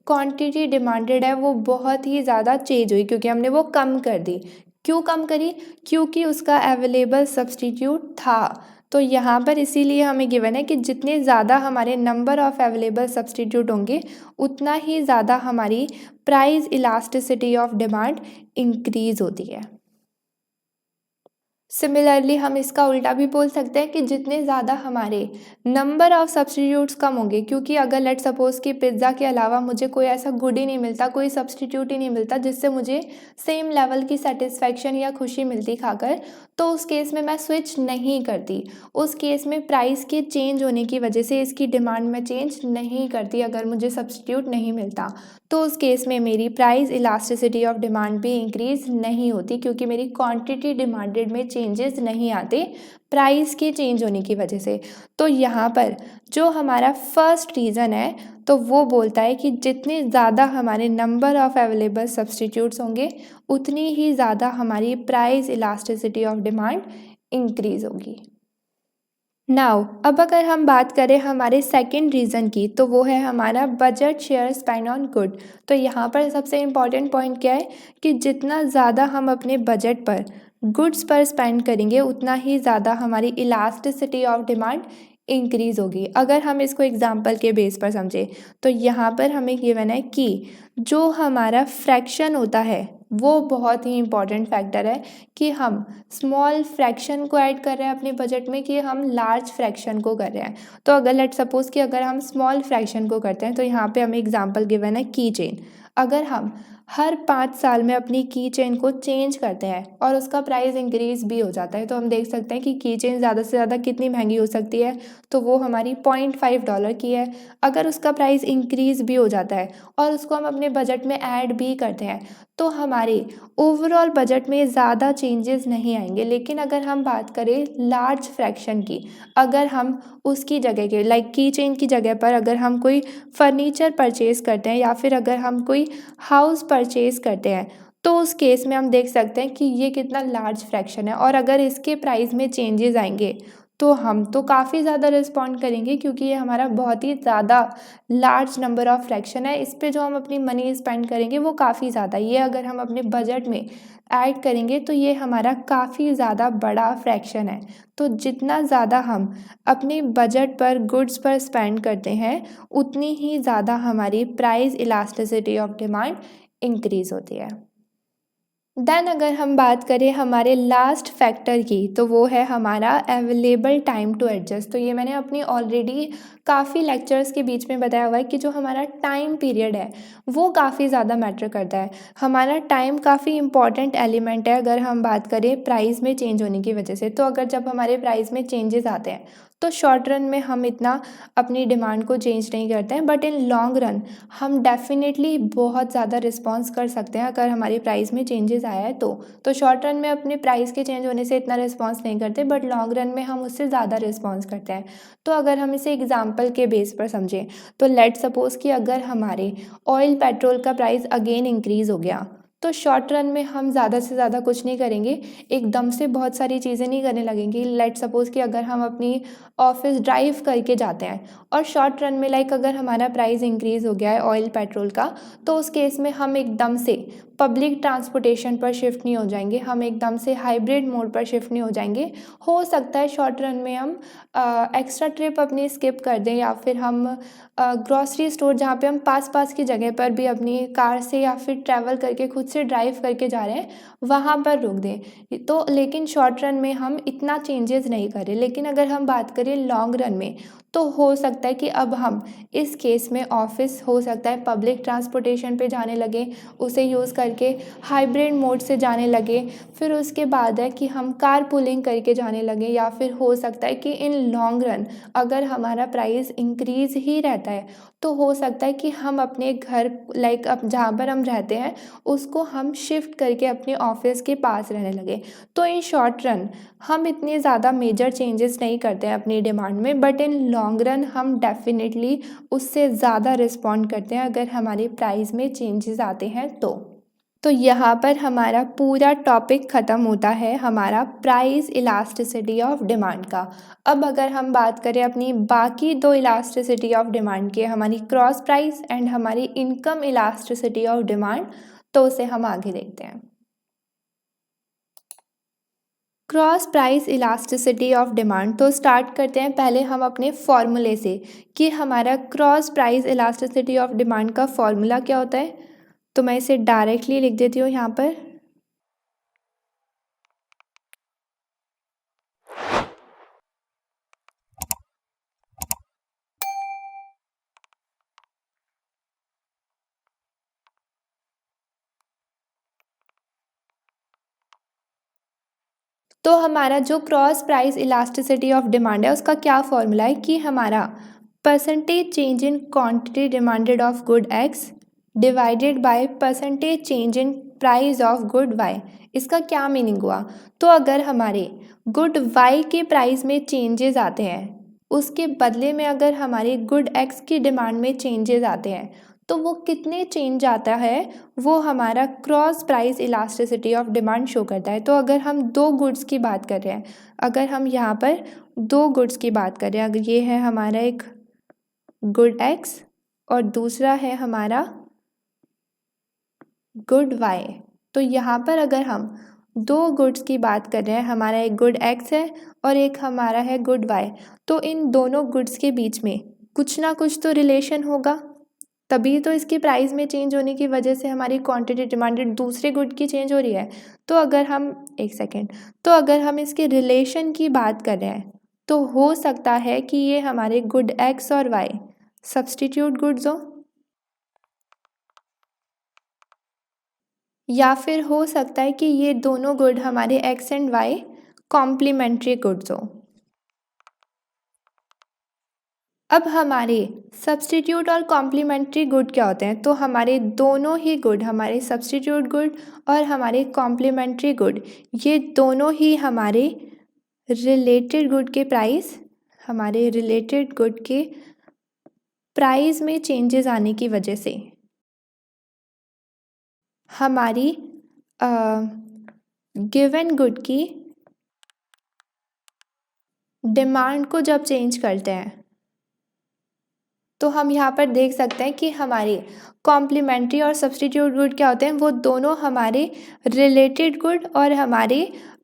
क्वांटिटी डिमांडेड है वो बहुत ही ज़्यादा चेंज हुई क्योंकि हमने वो कम कर दी। क्यों कम करी? क्योंकि उसका अवेलेबल सब्सटीट्यूट था। तो यहाँ पर इसीलिए हमें गिवन है कि जितने ज़्यादा हमारे नंबर ऑफ़ अवेलेबल सब्सटीट्यूट होंगे उतना ही ज़्यादा हमारी price elasticity of demand increase होती है। सिमिलरली हम इसका उल्टा भी बोल सकते हैं कि जितने ज़्यादा हमारे नंबर ऑफ़ सब्सटीट्यूट्स कम होंगे, क्योंकि अगर लेट सपोज़ कि पिज़्ज़ा के अलावा मुझे कोई ऐसा गुड ही नहीं मिलता, कोई सब्सटीट्यूट ही नहीं मिलता जिससे मुझे सेम लेवल की सेटिस्फेक्शन या खुशी मिलती खाकर, तो उस केस में मैं स्विच नहीं करती। उस केस में प्राइस के चेंज होने की वजह से इसकी डिमांड में चेंज नहीं करती अगर मुझे सब्सटीट्यूट नहीं मिलता। तो उस केस में मेरी प्राइस इलास्टिसिटी ऑफ डिमांड भी इंक्रीज़ नहीं होती क्योंकि मेरी क्वांटिटी डिमांडेड में चेंजेस नहीं आते प्राइस के चेंज होने की वजह से। तो यहाँ पर जो हमारा फर्स्ट रीज़न है तो वो बोलता है कि जितने ज़्यादा हमारे नंबर ऑफ़ अवेलेबल सब्सटीट्यूट्स होंगे उतनी ही ज़्यादा हमारी price elasticity of demand increase होगी। नाउ अब अगर हम बात करें हमारे सेकंड रीज़न की तो वो है हमारा budget share spend on good. तो यहाँ पर सबसे इम्पॉर्टेंट पॉइंट क्या है कि जितना ज़्यादा हम अपने बजट पर गुड्स पर स्पेंड करेंगे उतना ही ज़्यादा हमारी इलास्टिसिटी ऑफ डिमांड इंक्रीज़ होगी। अगर हम इसको एग्जांपल के बेस पर समझें तो यहाँ पर हमें गिवन है कि जो हमारा फ्रैक्शन होता है वो बहुत ही इम्पॉर्टेंट फैक्टर है कि हम स्मॉल फ्रैक्शन को ऐड कर रहे हैं अपने बजट में कि हम लार्ज फ्रैक्शन को कर रहे हैं। तो अगर लेट सपोज़ कि अगर हम स्मॉल फ्रैक्शन को करते हैं तो यहाँ पे हमें एग्जांपल गिवन है की चेन। अगर हम हर 5 साल में अपनी की चेन को चेंज करते हैं और उसका प्राइस इंक्रीज़ भी हो जाता है तो हम देख सकते हैं कि की चेन ज़्यादा से ज़्यादा कितनी महंगी हो सकती है, तो वो हमारी $0.5 की है। अगर उसका प्राइस इंक्रीज़ भी हो जाता है और उसको हम अपने बजट में ऐड भी करते हैं तो हमारे ओवरऑल बजट में ज़्यादा चेंजेस नहीं आएंगे। लेकिन अगर हम बात करें लार्ज फ्रैक्शन की, अगर हम उसकी जगह के लाइक की चेन की जगह पर अगर हम कोई फर्नीचर परचेज़ करते हैं या फिर अगर हम कोई हाउस परचेज़ करते हैं तो उस केस में हम देख सकते हैं कि ये कितना लार्ज फ्रैक्शन है और अगर इसके प्राइस में चेंजेस आएंगे तो हम तो काफ़ी ज़्यादा रिस्पॉन्ड करेंगे क्योंकि ये हमारा बहुत ही ज़्यादा लार्ज नंबर ऑफ़ फ्रैक्शन है। इस पे जो हम अपनी मनी स्पेंड करेंगे वो काफ़ी ज़्यादा, ये अगर हम अपने बजट में ऐड करेंगे तो ये हमारा काफ़ी ज़्यादा बड़ा फ्रैक्शन है। तो जितना ज़्यादा हम अपने बजट पर गुड्स पर स्पेंड करते हैं उतनी ही ज़्यादा हमारी price elasticity of demand increase होती है। देन अगर हम बात करें हमारे लास्ट फैक्टर की, तो वो है हमारा अवेलेबल टाइम टू एडजस्ट। तो ये मैंने अपनी ऑलरेडी काफ़ी लेक्चर्स के बीच में बताया हुआ है कि जो हमारा टाइम पीरियड है वो काफ़ी ज़्यादा मैटर करता है। हमारा टाइम काफ़ी इंपॉर्टेंट एलिमेंट है अगर हम बात करें प्राइस में चेंज होने की वजह से। तो अगर जब हमारे प्राइस में चेंजेस आते हैं तो शॉर्ट रन में हम इतना अपनी डिमांड को चेंज नहीं करते हैं, बट इन लॉन्ग रन हम डेफिनेटली बहुत ज़्यादा रिस्पॉन्स कर सकते हैं अगर हमारी प्राइस में चेंजेस आया है तो शॉर्ट रन में अपने प्राइस के चेंज होने से इतना रिस्पॉन्स नहीं करते, बट लॉन्ग रन में हम उससे ज़्यादा रिस्पॉन्स करते हैं। तो अगर हम इसे एग्जांपल के बेस पर समझें तो लेट सपोज़ कि अगर हमारे ऑयल पेट्रोल का प्राइस अगेन इंक्रीज़ हो गया, तो शॉर्ट रन में हम ज़्यादा से ज़्यादा कुछ नहीं करेंगे, एकदम से बहुत सारी चीज़ें नहीं करने लगेंगे। लेट सपोज़ कि अगर हम अपनी ऑफिस ड्राइव करके जाते हैं और शॉर्ट रन में लाइक अगर हमारा प्राइस इंक्रीज़ हो गया है ऑयल पेट्रोल का, तो उस केस में हम एकदम से पब्लिक ट्रांसपोर्टेशन पर शिफ्ट नहीं हो जाएंगे, हम एकदम से हाइब्रिड मोड पर शिफ्ट नहीं हो जाएंगे। हो सकता है शॉर्ट रन में हम एक्स्ट्रा ट्रिप अपनी स्किप कर दें, या फिर हम ग्रॉसरी स्टोर जहाँ पे हम पास की जगह पर भी अपनी कार से या फिर ट्रैवल करके खुद से ड्राइव करके जा रहे हैं वहाँ पर रुक दें। तो लेकिन शॉर्ट रन में हम इतना चेंजेस नहीं करें। लेकिन अगर हम बात करें लॉन्ग रन में, तो हो सकता है कि अब हम इस केस में ऑफिस हो सकता है पब्लिक ट्रांसपोर्टेशन पे जाने लगे, उसे यूज़ करके हाइब्रिड मोड से जाने लगे। फिर उसके बाद है कि हम कार पुलिंग करके जाने लगे, या फिर हो सकता है कि इन लॉन्ग रन अगर हमारा प्राइस इंक्रीज़ ही रहता है तो हो सकता है कि हम अपने घर लाइक अब जहाँ पर हम रहते हैं उसको हम शिफ्ट करके अपने ऑफिस के पास रहने लगे। तो इन शॉर्ट रन हम इतने ज़्यादा मेजर चेंजेस नहीं करते हैं अपनी डिमांड में, बट इन लॉन्ग रन हम डेफिनेटली उससे ज़्यादा रिस्पॉन्ड करते हैं अगर हमारे प्राइस में चेंजेस आते हैं तो यहाँ पर हमारा पूरा टॉपिक ख़त्म होता है हमारा प्राइस इलास्टिसिटी ऑफ डिमांड का। अब अगर हम बात करें अपनी बाकी दो इलास्टिसिटी ऑफ डिमांड की, हमारी क्रॉस प्राइस एंड हमारी इनकम इलास्टिसिटी ऑफ डिमांड, तो उसे हम आगे देखते हैं। Cross price elasticity of demand, तो स्टार्ट करते हैं पहले हम अपने फॉर्मूले से कि हमारा cross price elasticity of demand का फॉर्मूला क्या होता है। तो मैं इसे डायरेक्टली लिख देती हूँ यहाँ पर। तो हमारा जो cross price elasticity of demand है उसका क्या फॉर्मूला है कि हमारा percentage change in quantity demanded of good X divided by percentage change in price of good Y. इसका क्या मीनिंग हुआ? तो अगर हमारे गुड वाई के प्राइस में चेंजेस आते हैं, उसके बदले में अगर हमारे गुड एक्स की डिमांड में चेंजेस आते हैं, तो वो कितने चेंज आता है वो हमारा cross price elasticity of demand show करता है। तो अगर हम दो गुड्स की बात कर रहे हैं, अगर हम यहाँ पर दो गुड्स की बात कर रहे हैं, अगर ये है हमारा एक गुड एक्स और दूसरा है हमारा गुड वाई, तो यहाँ पर अगर हम दो गुड्स की बात कर रहे हैं, हमारा एक गुड एक्स है और एक हमारा है गुड वाई, तो इन दोनों गुड्स के बीच में कुछ ना कुछ तो रिलेशन होगा, तभी तो इसकी प्राइस में चेंज होने की वजह से हमारी क्वांटिटी डिमांडेड दूसरे गुड की चेंज हो रही है। तो अगर हम एक सेकेंड, तो अगर हम इसके रिलेशन की बात कर रहे हैं तो हो सकता है कि ये हमारे गुड एक्स और वाई सब्स्टिट्यूट गुड्स हो, या फिर हो सकता है कि ये दोनों गुड हमारे X and Y complementary goods हो। अब हमारे सब्स्टिट्यूट और कॉम्प्लीमेंट्री गुड क्या होते हैं? तो हमारे दोनों ही गुड, हमारे सब्स्टिट्यूट गुड और हमारे कॉम्प्लीमेंट्री गुड, ये दोनों ही हमारे रिलेटेड गुड के प्राइस, हमारे रिलेटेड गुड के प्राइस में चेंजेस आने की वजह से हमारी गिवन गुड की डिमांड को जब चेंज करते हैं, तो हम यहाँ पर देख सकते हैं कि हमारे कॉम्प्लीमेंट्री और सब्स्टिट्यूट गुड क्या होते हैं, वो दोनों हमारे रिलेटेड गुड और हमारे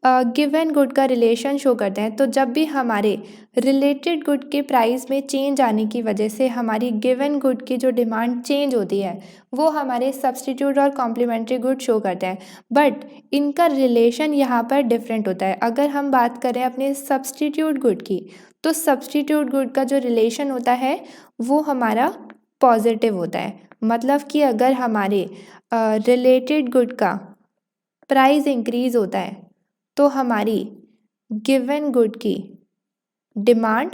गिवन गुड का रिलेशन शो करते हैं। तो जब भी हमारे रिलेटेड गुड के प्राइस में चेंज आने की वजह से हमारी गिवन गुड की जो डिमांड चेंज होती है वो हमारे सब्स्टिट्यूट और कॉम्प्लीमेंट्री गुड शो करते हैं, बट इनका रिलेशन यहाँ पर डिफरेंट होता है। अगर हम बात करें अपने सब्स्टिट्यूट गुड की, तो सब्स्टिट्यूट गुड का जो रिलेशन होता है वो हमारा पॉजिटिव होता है। मतलब कि अगर हमारे रिलेटेड गुड का प्राइस इंक्रीज होता है तो हमारी गिवन गुड की डिमांड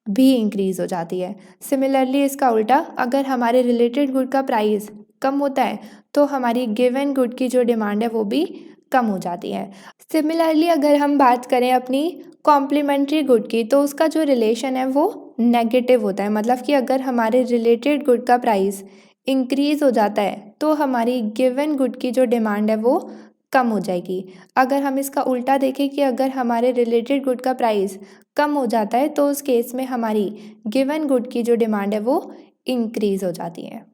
भी इंक्रीज हो जाती है। सिमिलरली इसका उल्टा, अगर हमारे रिलेटेड गुड का प्राइस कम होता है तो हमारी गिवन गुड की जो डिमांड है वो भी कम हो जाती है। सिमिलरली अगर हम बात करें अपनी कॉम्प्लीमेंट्री गुड की, तो उसका जो रिलेशन है वो नेगेटिव होता है। मतलब कि अगर हमारे रिलेटेड गुड का प्राइस इंक्रीज हो जाता है तो हमारी गिवन गुड की जो डिमांड है वो कम हो जाएगी। अगर हम इसका उल्टा देखें कि अगर हमारे रिलेटेड गुड का प्राइस कम हो जाता है तो उस केस में हमारी गिवन गुड की जो डिमांड है वो इंक्रीज हो जाती है।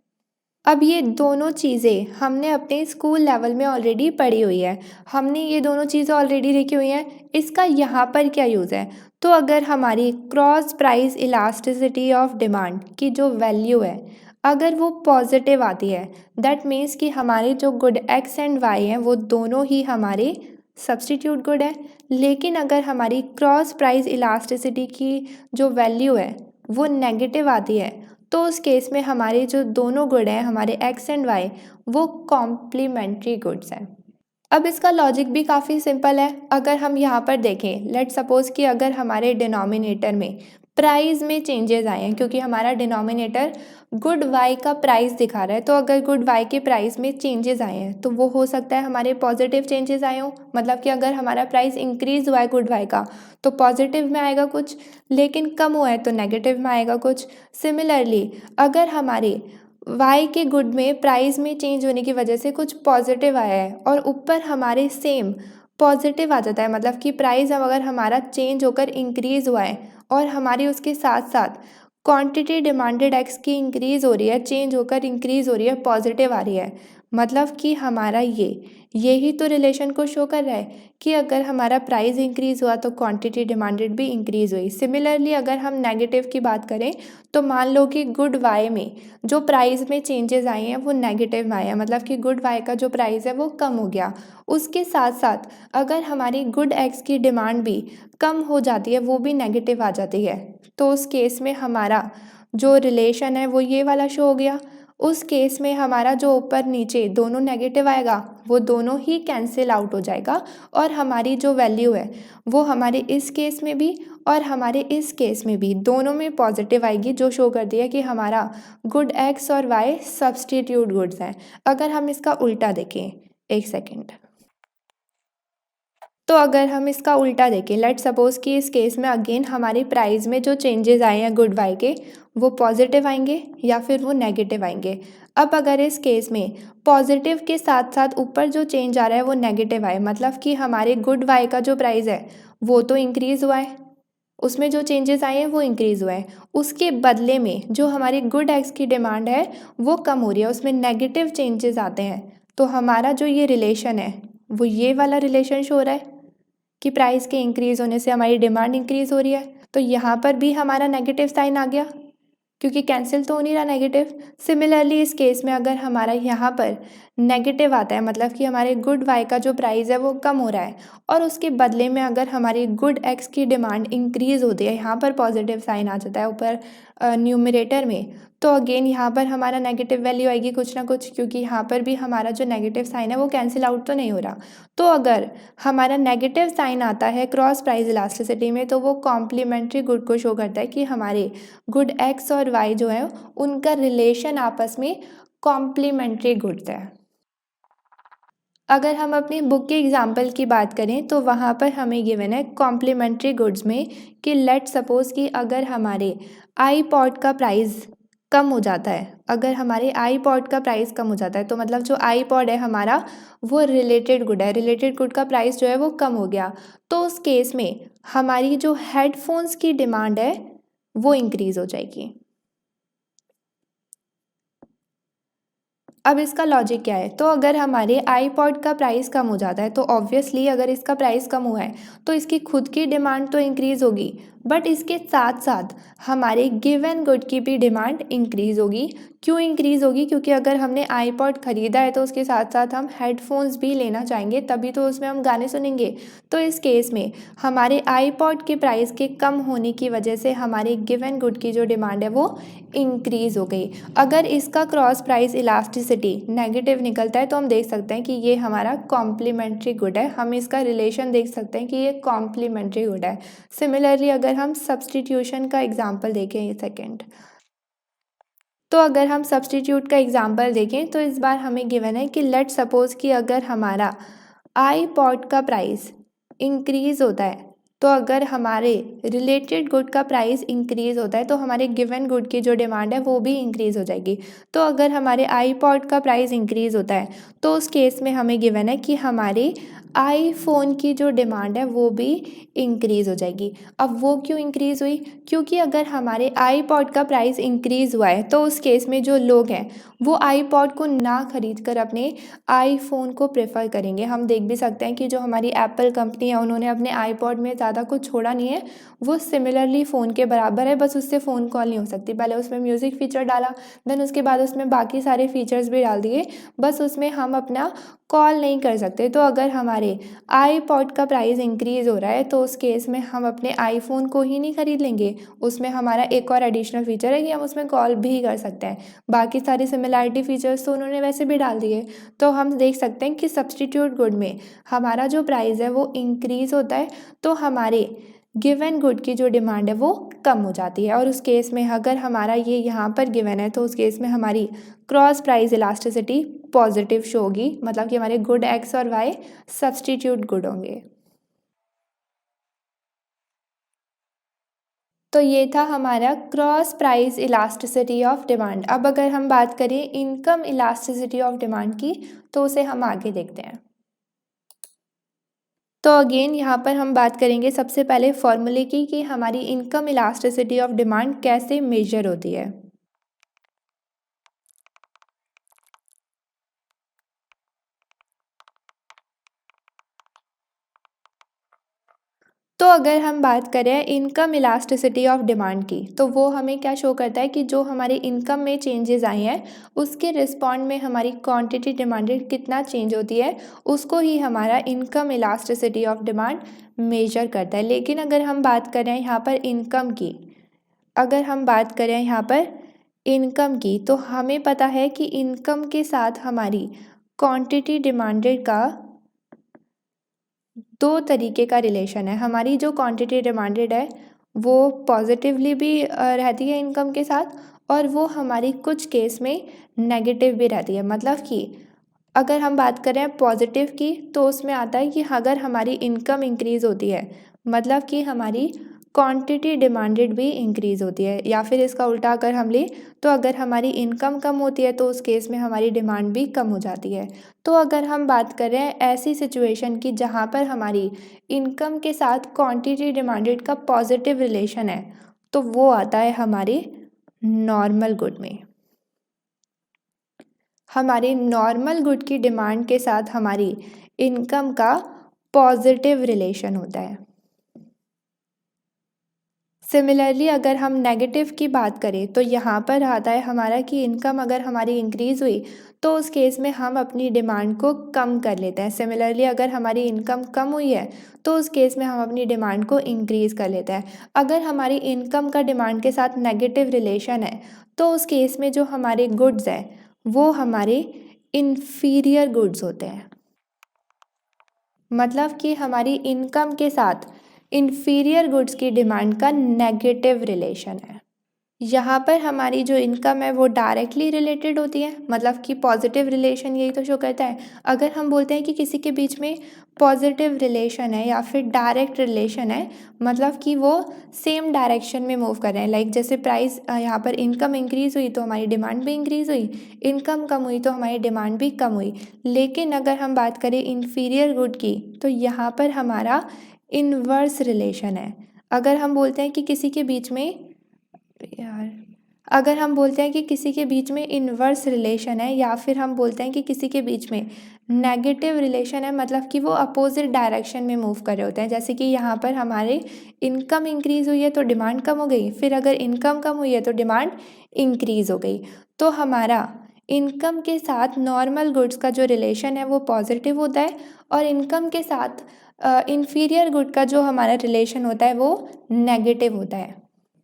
अब ये दोनों चीज़ें हमने अपने स्कूल लेवल में ऑलरेडी पढ़ी हुई है, हमने ये दोनों चीज़ें ऑलरेडी देखी हुई हैं। इसका यहाँ पर क्या यूज़ है? तो अगर हमारी cross price elasticity of demand की जो वैल्यू है अगर वो पॉजिटिव आती है, दैट मीन्स कि हमारे जो गुड एक्स एंड वाई हैं वो दोनों ही हमारे सब्स्टिट्यूट गुड है। लेकिन अगर हमारी क्रॉस प्राइस इलास्टिसिटी की जो वैल्यू है वो नेगेटिव आती है तो उस केस में हमारे जो दोनों गुड हैं हमारे एक्स एंड वाई वो कॉम्प्लीमेंट्री गुड्स हैं। अब इसका लॉजिक भी काफ़ी सिंपल है। अगर हम यहाँ पर देखें, लेट सपोज कि अगर हमारे डिनोमिनेटर में प्राइस में चेंजेस आए हैं, क्योंकि हमारा डिनोमिनेटर गुड वाई का प्राइस दिखा रहा है, तो अगर गुड वाई के प्राइस में चेंजेस आए हैं तो वो हो सकता है हमारे पॉजिटिव चेंजेस आए हों। मतलब कि अगर हमारा प्राइस इंक्रीज हुआ है गुड वाई का तो पॉजिटिव में आएगा कुछ, लेकिन कम हुआ है तो नेगेटिव में आएगा कुछ। सिमिलरली अगर हमारे वाई के गुड में प्राइस में चेंज होने की वजह से कुछ पॉजिटिव आया है और ऊपर हमारे सेम पॉजिटिव आ जाता है, मतलब कि प्राइस अब अगर हमारा चेंज होकर इंक्रीज़ हुआ है और हमारी उसके साथ साथ क्वांटिटी डिमांडेड एक्स की इंक्रीज़ हो रही है, चेंज होकर इंक्रीज़ हो रही है, पॉजिटिव आ रही है, मतलब कि हमारा यही तो रिलेशन को शो कर रहा है कि अगर हमारा प्राइस इंक्रीज़ हुआ तो क्वांटिटी डिमांडेड भी इंक्रीज़ हुई। सिमिलरली अगर हम नेगेटिव की बात करें तो मान लो कि गुड वाई में जो प्राइस में चेंजेस आए हैं वो नेगेटिव में आए हैं, मतलब कि गुड वाई का जो प्राइस है वो कम हो गया। उसके साथ साथ अगर हमारी गुड एक्स की डिमांड भी कम हो जाती है, वो भी नेगेटिव आ जाती है, तो उस केस में हमारा जो रिलेशन है वो ये वाला शो हो गया। उस केस में हमारा जो ऊपर नीचे दोनों नेगेटिव आएगा वो दोनों ही कैंसिल आउट हो जाएगा और हमारी जो वैल्यू है वो हमारे इस केस में भी और हमारे इस केस में भी दोनों में पॉजिटिव आएगी, जो शो कर दिया कि हमारा गुड एक्स और वाई सब्स्टिट्यूट गुड्स हैं। अगर हम इसका उल्टा देखें, एक सेकेंड, तो अगर हम इसका उल्टा देखें, लेट सपोज कि इस केस में अगेन हमारी प्राइस में जो चेंजेस आए हैं गुड वाई के वो पॉजिटिव आएंगे या फिर वो नेगेटिव आएंगे। अब अगर इस केस में पॉजिटिव के साथ साथ ऊपर जो चेंज आ रहा है वो नेगेटिव आए, मतलब कि हमारे गुड वाई का जो प्राइस है वो तो इंक्रीज़ हुआ है, उसमें जो चेंजेस आए हैं वो इंक्रीज़ हुआ है, उसके बदले में जो हमारी गुड एक्स की डिमांड है वो कम हो रही है, उसमें नेगेटिव चेंजेस आते हैं, तो हमारा जो ये रिलेशन है वो ये वाला रिलेशन शो हो रहा है कि प्राइस के इंक्रीज़ होने से हमारी डिमांड इंक्रीज़ हो रही है। तो यहाँ पर भी हमारा नेगेटिव साइन आ गया क्योंकि कैंसिल तो हो नहीं रहा नेगेटिव। सिमिलरली इस केस में अगर हमारा यहाँ पर नेगेटिव आता है, मतलब कि हमारे गुड वाई का जो प्राइस है वो कम हो रहा है और उसके बदले में अगर हमारी गुड एक्स की डिमांड इंक्रीज़ होती है, यहाँ पर पॉजिटिव साइन आ जाता है ऊपर न्यूमरेटर में, तो अगेन यहाँ पर हमारा नेगेटिव वैल्यू आएगी कुछ ना कुछ, क्योंकि यहाँ पर भी हमारा जो नेगेटिव साइन है वो कैंसिल आउट तो नहीं हो रहा। तो अगर हमारा नेगेटिव साइन आता है क्रॉस प्राइस इलास्टिसिटी में तो वो कॉम्प्लीमेंट्री गुड को शो करता है कि हमारे गुड एक्स और वाई जो है उनका रिलेशन आपस में कॉम्प्लीमेंट्री गुड्स है। अगर हम अपनी बुक के एग्जाम्पल की बात करें तो वहाँ पर हमें गिवन है कॉम्प्लीमेंट्री गुड्स में कि लेट सपोज कि अगर हमारे आईपॉड का प्राइस कम हो जाता है, अगर हमारे आईपॉड का प्राइस कम हो जाता है तो मतलब जो आईपॉड है हमारा वो रिलेटेड गुड है, रिलेटेड गुड का प्राइस जो है वो कम हो गया, तो उस केस में हमारी जो हेडफोन्स की डिमांड है वो इंक्रीज़ हो जाएगी। अब इसका लॉजिक क्या है, तो अगर हमारे आईपॉड का प्राइस कम हो जाता है तो ऑब्वियसली अगर इसका प्राइस कम हुआ है तो इसकी खुद की डिमांड तो इंक्रीज़ होगी, बट इसके साथ साथ हमारे गिवन गुड की भी डिमांड इंक्रीज़ होगी। क्यों इंक्रीज़ होगी, क्योंकि अगर हमने आईपॉड ख़रीदा है तो उसके साथ साथ हम हेडफोन्स भी लेना चाहेंगे, तभी तो उसमें हम गाने सुनेंगे। तो इस केस में हमारे आईपॉड के प्राइस के कम होने की वजह से हमारे गिवन गुड की जो डिमांड है वो इंक्रीज़ हो गई। अगर इसका क्रॉस प्राइस इलास्टिसिटी नेगेटिव निकलता है तो हम देख सकते हैं कि ये हमारा कॉम्प्लीमेंट्री गुड है। हम इसका रिलेशन देख सकते हैं कि ये कॉम्प्लीमेंट्री गुड है। सिमिलरली अगर हम सब्सटीट्यूशन का एग्जांपल देखें, ये सेकेंड, तो अगर हम सब्सटीट्यूट का एग्जांपल देखें तो इस बार हमें गिवन है कि लेट सपोज कि अगर हमारा आईपॉड का प्राइस इंक्रीज़ होता है, तो अगर हमारे रिलेटेड गुड का प्राइस इंक्रीज़ होता है तो हमारे गिवन गुड की जो डिमांड है वो भी इंक्रीज़ हो जाएगी। तो अगर हमारे आईपॉड का प्राइस इंक्रीज़ होता है तो उस केस में हमें गिवन है कि हमारे आईफोन की जो डिमांड है वो भी इंक्रीज़ हो जाएगी। अब वो क्यों इंक्रीज़ हुई, क्योंकि अगर हमारे आईपॉड का प्राइस इंक्रीज़ हुआ है तो उस केस में जो लोग हैं वो आईपॉड को ना खरीद कर अपने आईफोन को प्रेफर करेंगे। हम देख भी सकते हैं कि जो हमारी एप्पल कंपनी है उन्होंने अपने आईपॉड में ज़्यादा कुछ छोड़ा नहीं है, वो सिमिलरली फ़ोन के बराबर है, बस उससे फ़ोन कॉल नहीं हो सकती। पहले उसमें म्यूज़िक फ़ीचर डाला, देन उसके बाद उसमें बाकी सारे फीचर्स भी डाल दिए, बस उसमें हम अपना कॉल नहीं कर सकते। तो अगर हमारे आईपॉड का प्राइस इंक्रीज़ हो रहा है तो उस केस में हम अपने आईफोन को ही नहीं खरीद लेंगे। उसमें हमारा एक और एडिशनल फीचर है कि हम उसमें कॉल भी कर सकते हैं। बाकी सारे सिमिलैरिटी फीचर्स तो उन्होंने वैसे भी डाल दिए। तो हम देख सकते हैं कि सब्सटीट्यूट गुड में हमारा जो प्राइस है वो इंक्रीज़ होता है तो हमारे गिवन गुड की जो डिमांड है वो कम हो जाती है। और उस केस में अगर हमारा ये यहाँ पर गिवन है तो उस केस में हमारी cross price elasticity positive show होगी, मतलब कि हमारे गुड एक्स और वाई सब्सटीट्यूट गुड होंगे। तो ये था हमारा cross price elasticity of demand. अब अगर हम बात करें इनकम इलास्टिसिटी ऑफ डिमांड की तो उसे हम आगे देखते हैं। तो अगेन यहाँ पर हम बात करेंगे सबसे पहले फॉर्मूले की कि हमारी इनकम इलास्टिसिटी ऑफ डिमांड कैसे मेजर होती है। तो अगर हम बात करें इनकम इलास्टिसिटी ऑफ डिमांड की तो वो हमें क्या शो करता है कि जो हमारी इनकम में चेंजेस आई हैं उसके रिस्पॉन्ड में हमारी क्वांटिटी डिमांडेड कितना चेंज होती है, उसको ही हमारा income elasticity of demand measure करता है। लेकिन अगर हम बात करें यहाँ पर इनकम की, अगर हम बात करें यहाँ पर इनकम की तो हमें पता है कि इनकम के साथ हमारी क्वांटिटी डिमांडेड का दो तरीके का रिलेशन है। हमारी जो क्वांटिटी डिमांडेड है वो पॉजिटिवली भी रहती है इनकम के साथ, और वो हमारी कुछ केस में नेगेटिव भी रहती है। मतलब कि अगर हम बात करें पॉजिटिव की तो उसमें आता है कि अगर हमारी इनकम इंक्रीज़ होती है मतलब कि हमारी क्वांटिटी डिमांडेड भी इंक्रीज़ होती है, या फिर इसका उल्टा अगर हम लें तो अगर हमारी इनकम कम होती है तो उस केस में हमारी डिमांड भी कम हो जाती है। तो अगर हम बात करें ऐसी सिचुएशन की जहाँ पर हमारी इनकम के साथ क्वांटिटी डिमांडेड का पॉजिटिव रिलेशन है तो वो आता है हमारे नॉर्मल गुड में। हमारे नॉर्मल गुड की डिमांड के साथ हमारी इनकम का पॉजिटिव रिलेशन होता है। सिमिलरली अगर हम नेगेटिव की बात करें तो यहाँ पर आता है हमारा कि इनकम अगर हमारी इंक्रीज़ हुई तो उस केस में हम अपनी डिमांड को कम कर लेते हैं। सिमिलरली अगर हमारी इनकम कम हुई है तो उस केस में हम अपनी डिमांड को इंक्रीज़ कर लेते हैं। अगर हमारी इनकम का डिमांड के साथ नेगेटिव रिलेशन है तो उस केस में जो हमारे गुड्स हैं वो हमारे इन्फीरियर गुड्स होते हैं। मतलब कि हमारी इनकम के साथ इन्फीरियर गुड्स की डिमांड का नेगेटिव रिलेशन है। यहाँ पर हमारी जो इनकम है वो डायरेक्टली रिलेटेड होती है, मतलब कि पॉजिटिव रिलेशन यही तो शो करता है। अगर हम बोलते हैं कि किसी के बीच में पॉजिटिव रिलेशन है या फिर डायरेक्ट रिलेशन है, मतलब कि वो सेम डायरेक्शन में मूव कर रहे हैं। लाइक जैसे प्राइस यहाँ पर इनकम इंक्रीज़ हुई तो हमारी डिमांड भी इंक्रीज़ हुई, इनकम कम हुई तो हमारी डिमांड भी कम हुई। लेकिन अगर हम बात करें इन्फीरियर गुड की तो यहाँ पर हमारा इन्वर्स रिलेशन है। अगर हम बोलते हैं कि किसी के बीच में यार अगर हम बोलते हैं कि किसी के बीच में इन्वर्स रिलेशन है या फिर हम बोलते हैं कि किसी के बीच में नेगेटिव रिलेशन है, मतलब कि वो अपोजिट डायरेक्शन में मूव कर रहे होते हैं। जैसे कि यहाँ पर हमारे इनकम इंक्रीज़ हुई है तो डिमांड कम हो गई, फिर अगर इनकम कम हुई है तो डिमांड इंक्रीज़ हो गई। तो हमारा इनकम के साथ नॉर्मल गुड्स का जो रिलेशन है वो पॉजिटिव होता है, और इनकम के साथ इन्फीरियर गुड का जो हमारा रिलेशन होता है वो नेगेटिव होता है।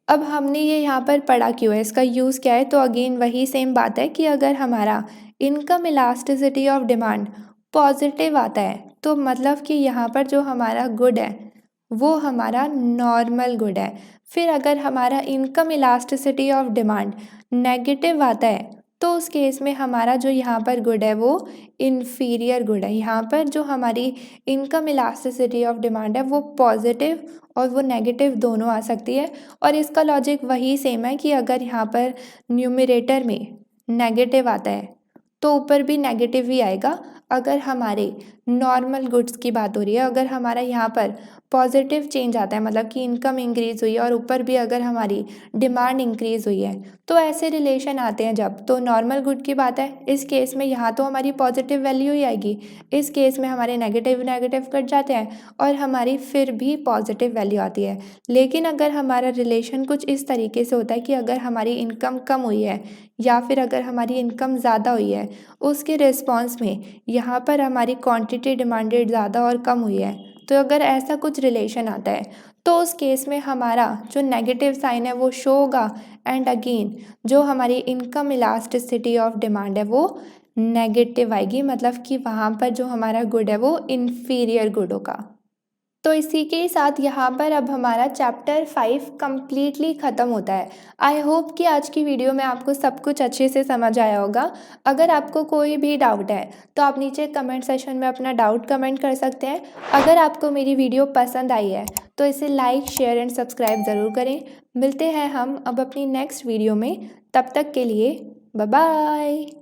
अब हमने ये यहाँ पर पढ़ा क्यों है, इसका यूज़ क्या है, तो अगेन वही सेम बात है कि अगर हमारा income elasticity of demand positive आता है तो मतलब कि यहाँ पर जो हमारा गुड है वो हमारा नॉर्मल गुड है। फिर अगर हमारा income elasticity of demand negative आता है तो उस केस में हमारा जो यहाँ पर गुड है वो इन्फीरियर गुड है। यहाँ पर जो हमारी इनकम इलास्टिसिटी ऑफ डिमांड है वो पॉजिटिव और वो नेगेटिव दोनों आ सकती है। और इसका लॉजिक वही सेम है कि अगर यहाँ पर न्यूमरेटर में नेगेटिव आता है तो ऊपर भी नेगेटिव ही आएगा। अगर हमारे नॉर्मल गुड्स की बात हो रही है, अगर हमारा यहाँ पर पॉजिटिव चेंज आता है मतलब कि इनकम इंक्रीज़ हुई है और ऊपर भी अगर हमारी डिमांड इंक्रीज़ हुई है, तो ऐसे रिलेशन आते हैं जब, तो नॉर्मल गुड की बात है, इस केस में यहाँ तो हमारी पॉजिटिव वैल्यू ही आएगी, इस केस में हमारे नेगेटिव नेगेटिव कट जाते हैं और हमारी फिर भी पॉजिटिव वैल्यू आती है। लेकिन अगर हमारा रिलेशन कुछ इस तरीके से होता है कि अगर हमारी इनकम कम हुई है या फिर अगर हमारी इनकम ज़्यादा हुई है, उसके रिस्पॉन्स में यहाँ पर हमारी क्वांटिटी डिमांडेड ज़्यादा और कम हुई है, तो अगर ऐसा कुछ रिलेशन आता है तो उस केस में हमारा जो नेगेटिव साइन है वो शो होगा। एंड अगेन जो हमारी इनकम इलास्टिसिटी ऑफ डिमांड है वो नेगेटिव आएगी, मतलब कि वहाँ पर जो हमारा गुड है वो इन्फीरियर गुड होगा। तो इसी के साथ यहाँ पर अब हमारा चैप्टर 5 कम्प्लीटली ख़त्म होता है। आई होप कि आज की वीडियो में आपको सब कुछ अच्छे से समझ आया होगा। अगर आपको कोई भी डाउट है तो आप नीचे कमेंट सेशन में अपना डाउट कमेंट कर सकते हैं। अगर आपको मेरी वीडियो पसंद आई है तो इसे लाइक शेयर एंड सब्सक्राइब ज़रूर करें। मिलते हैं हम अब अपनी नेक्स्ट वीडियो में, तब तक के लिए बाय बाय।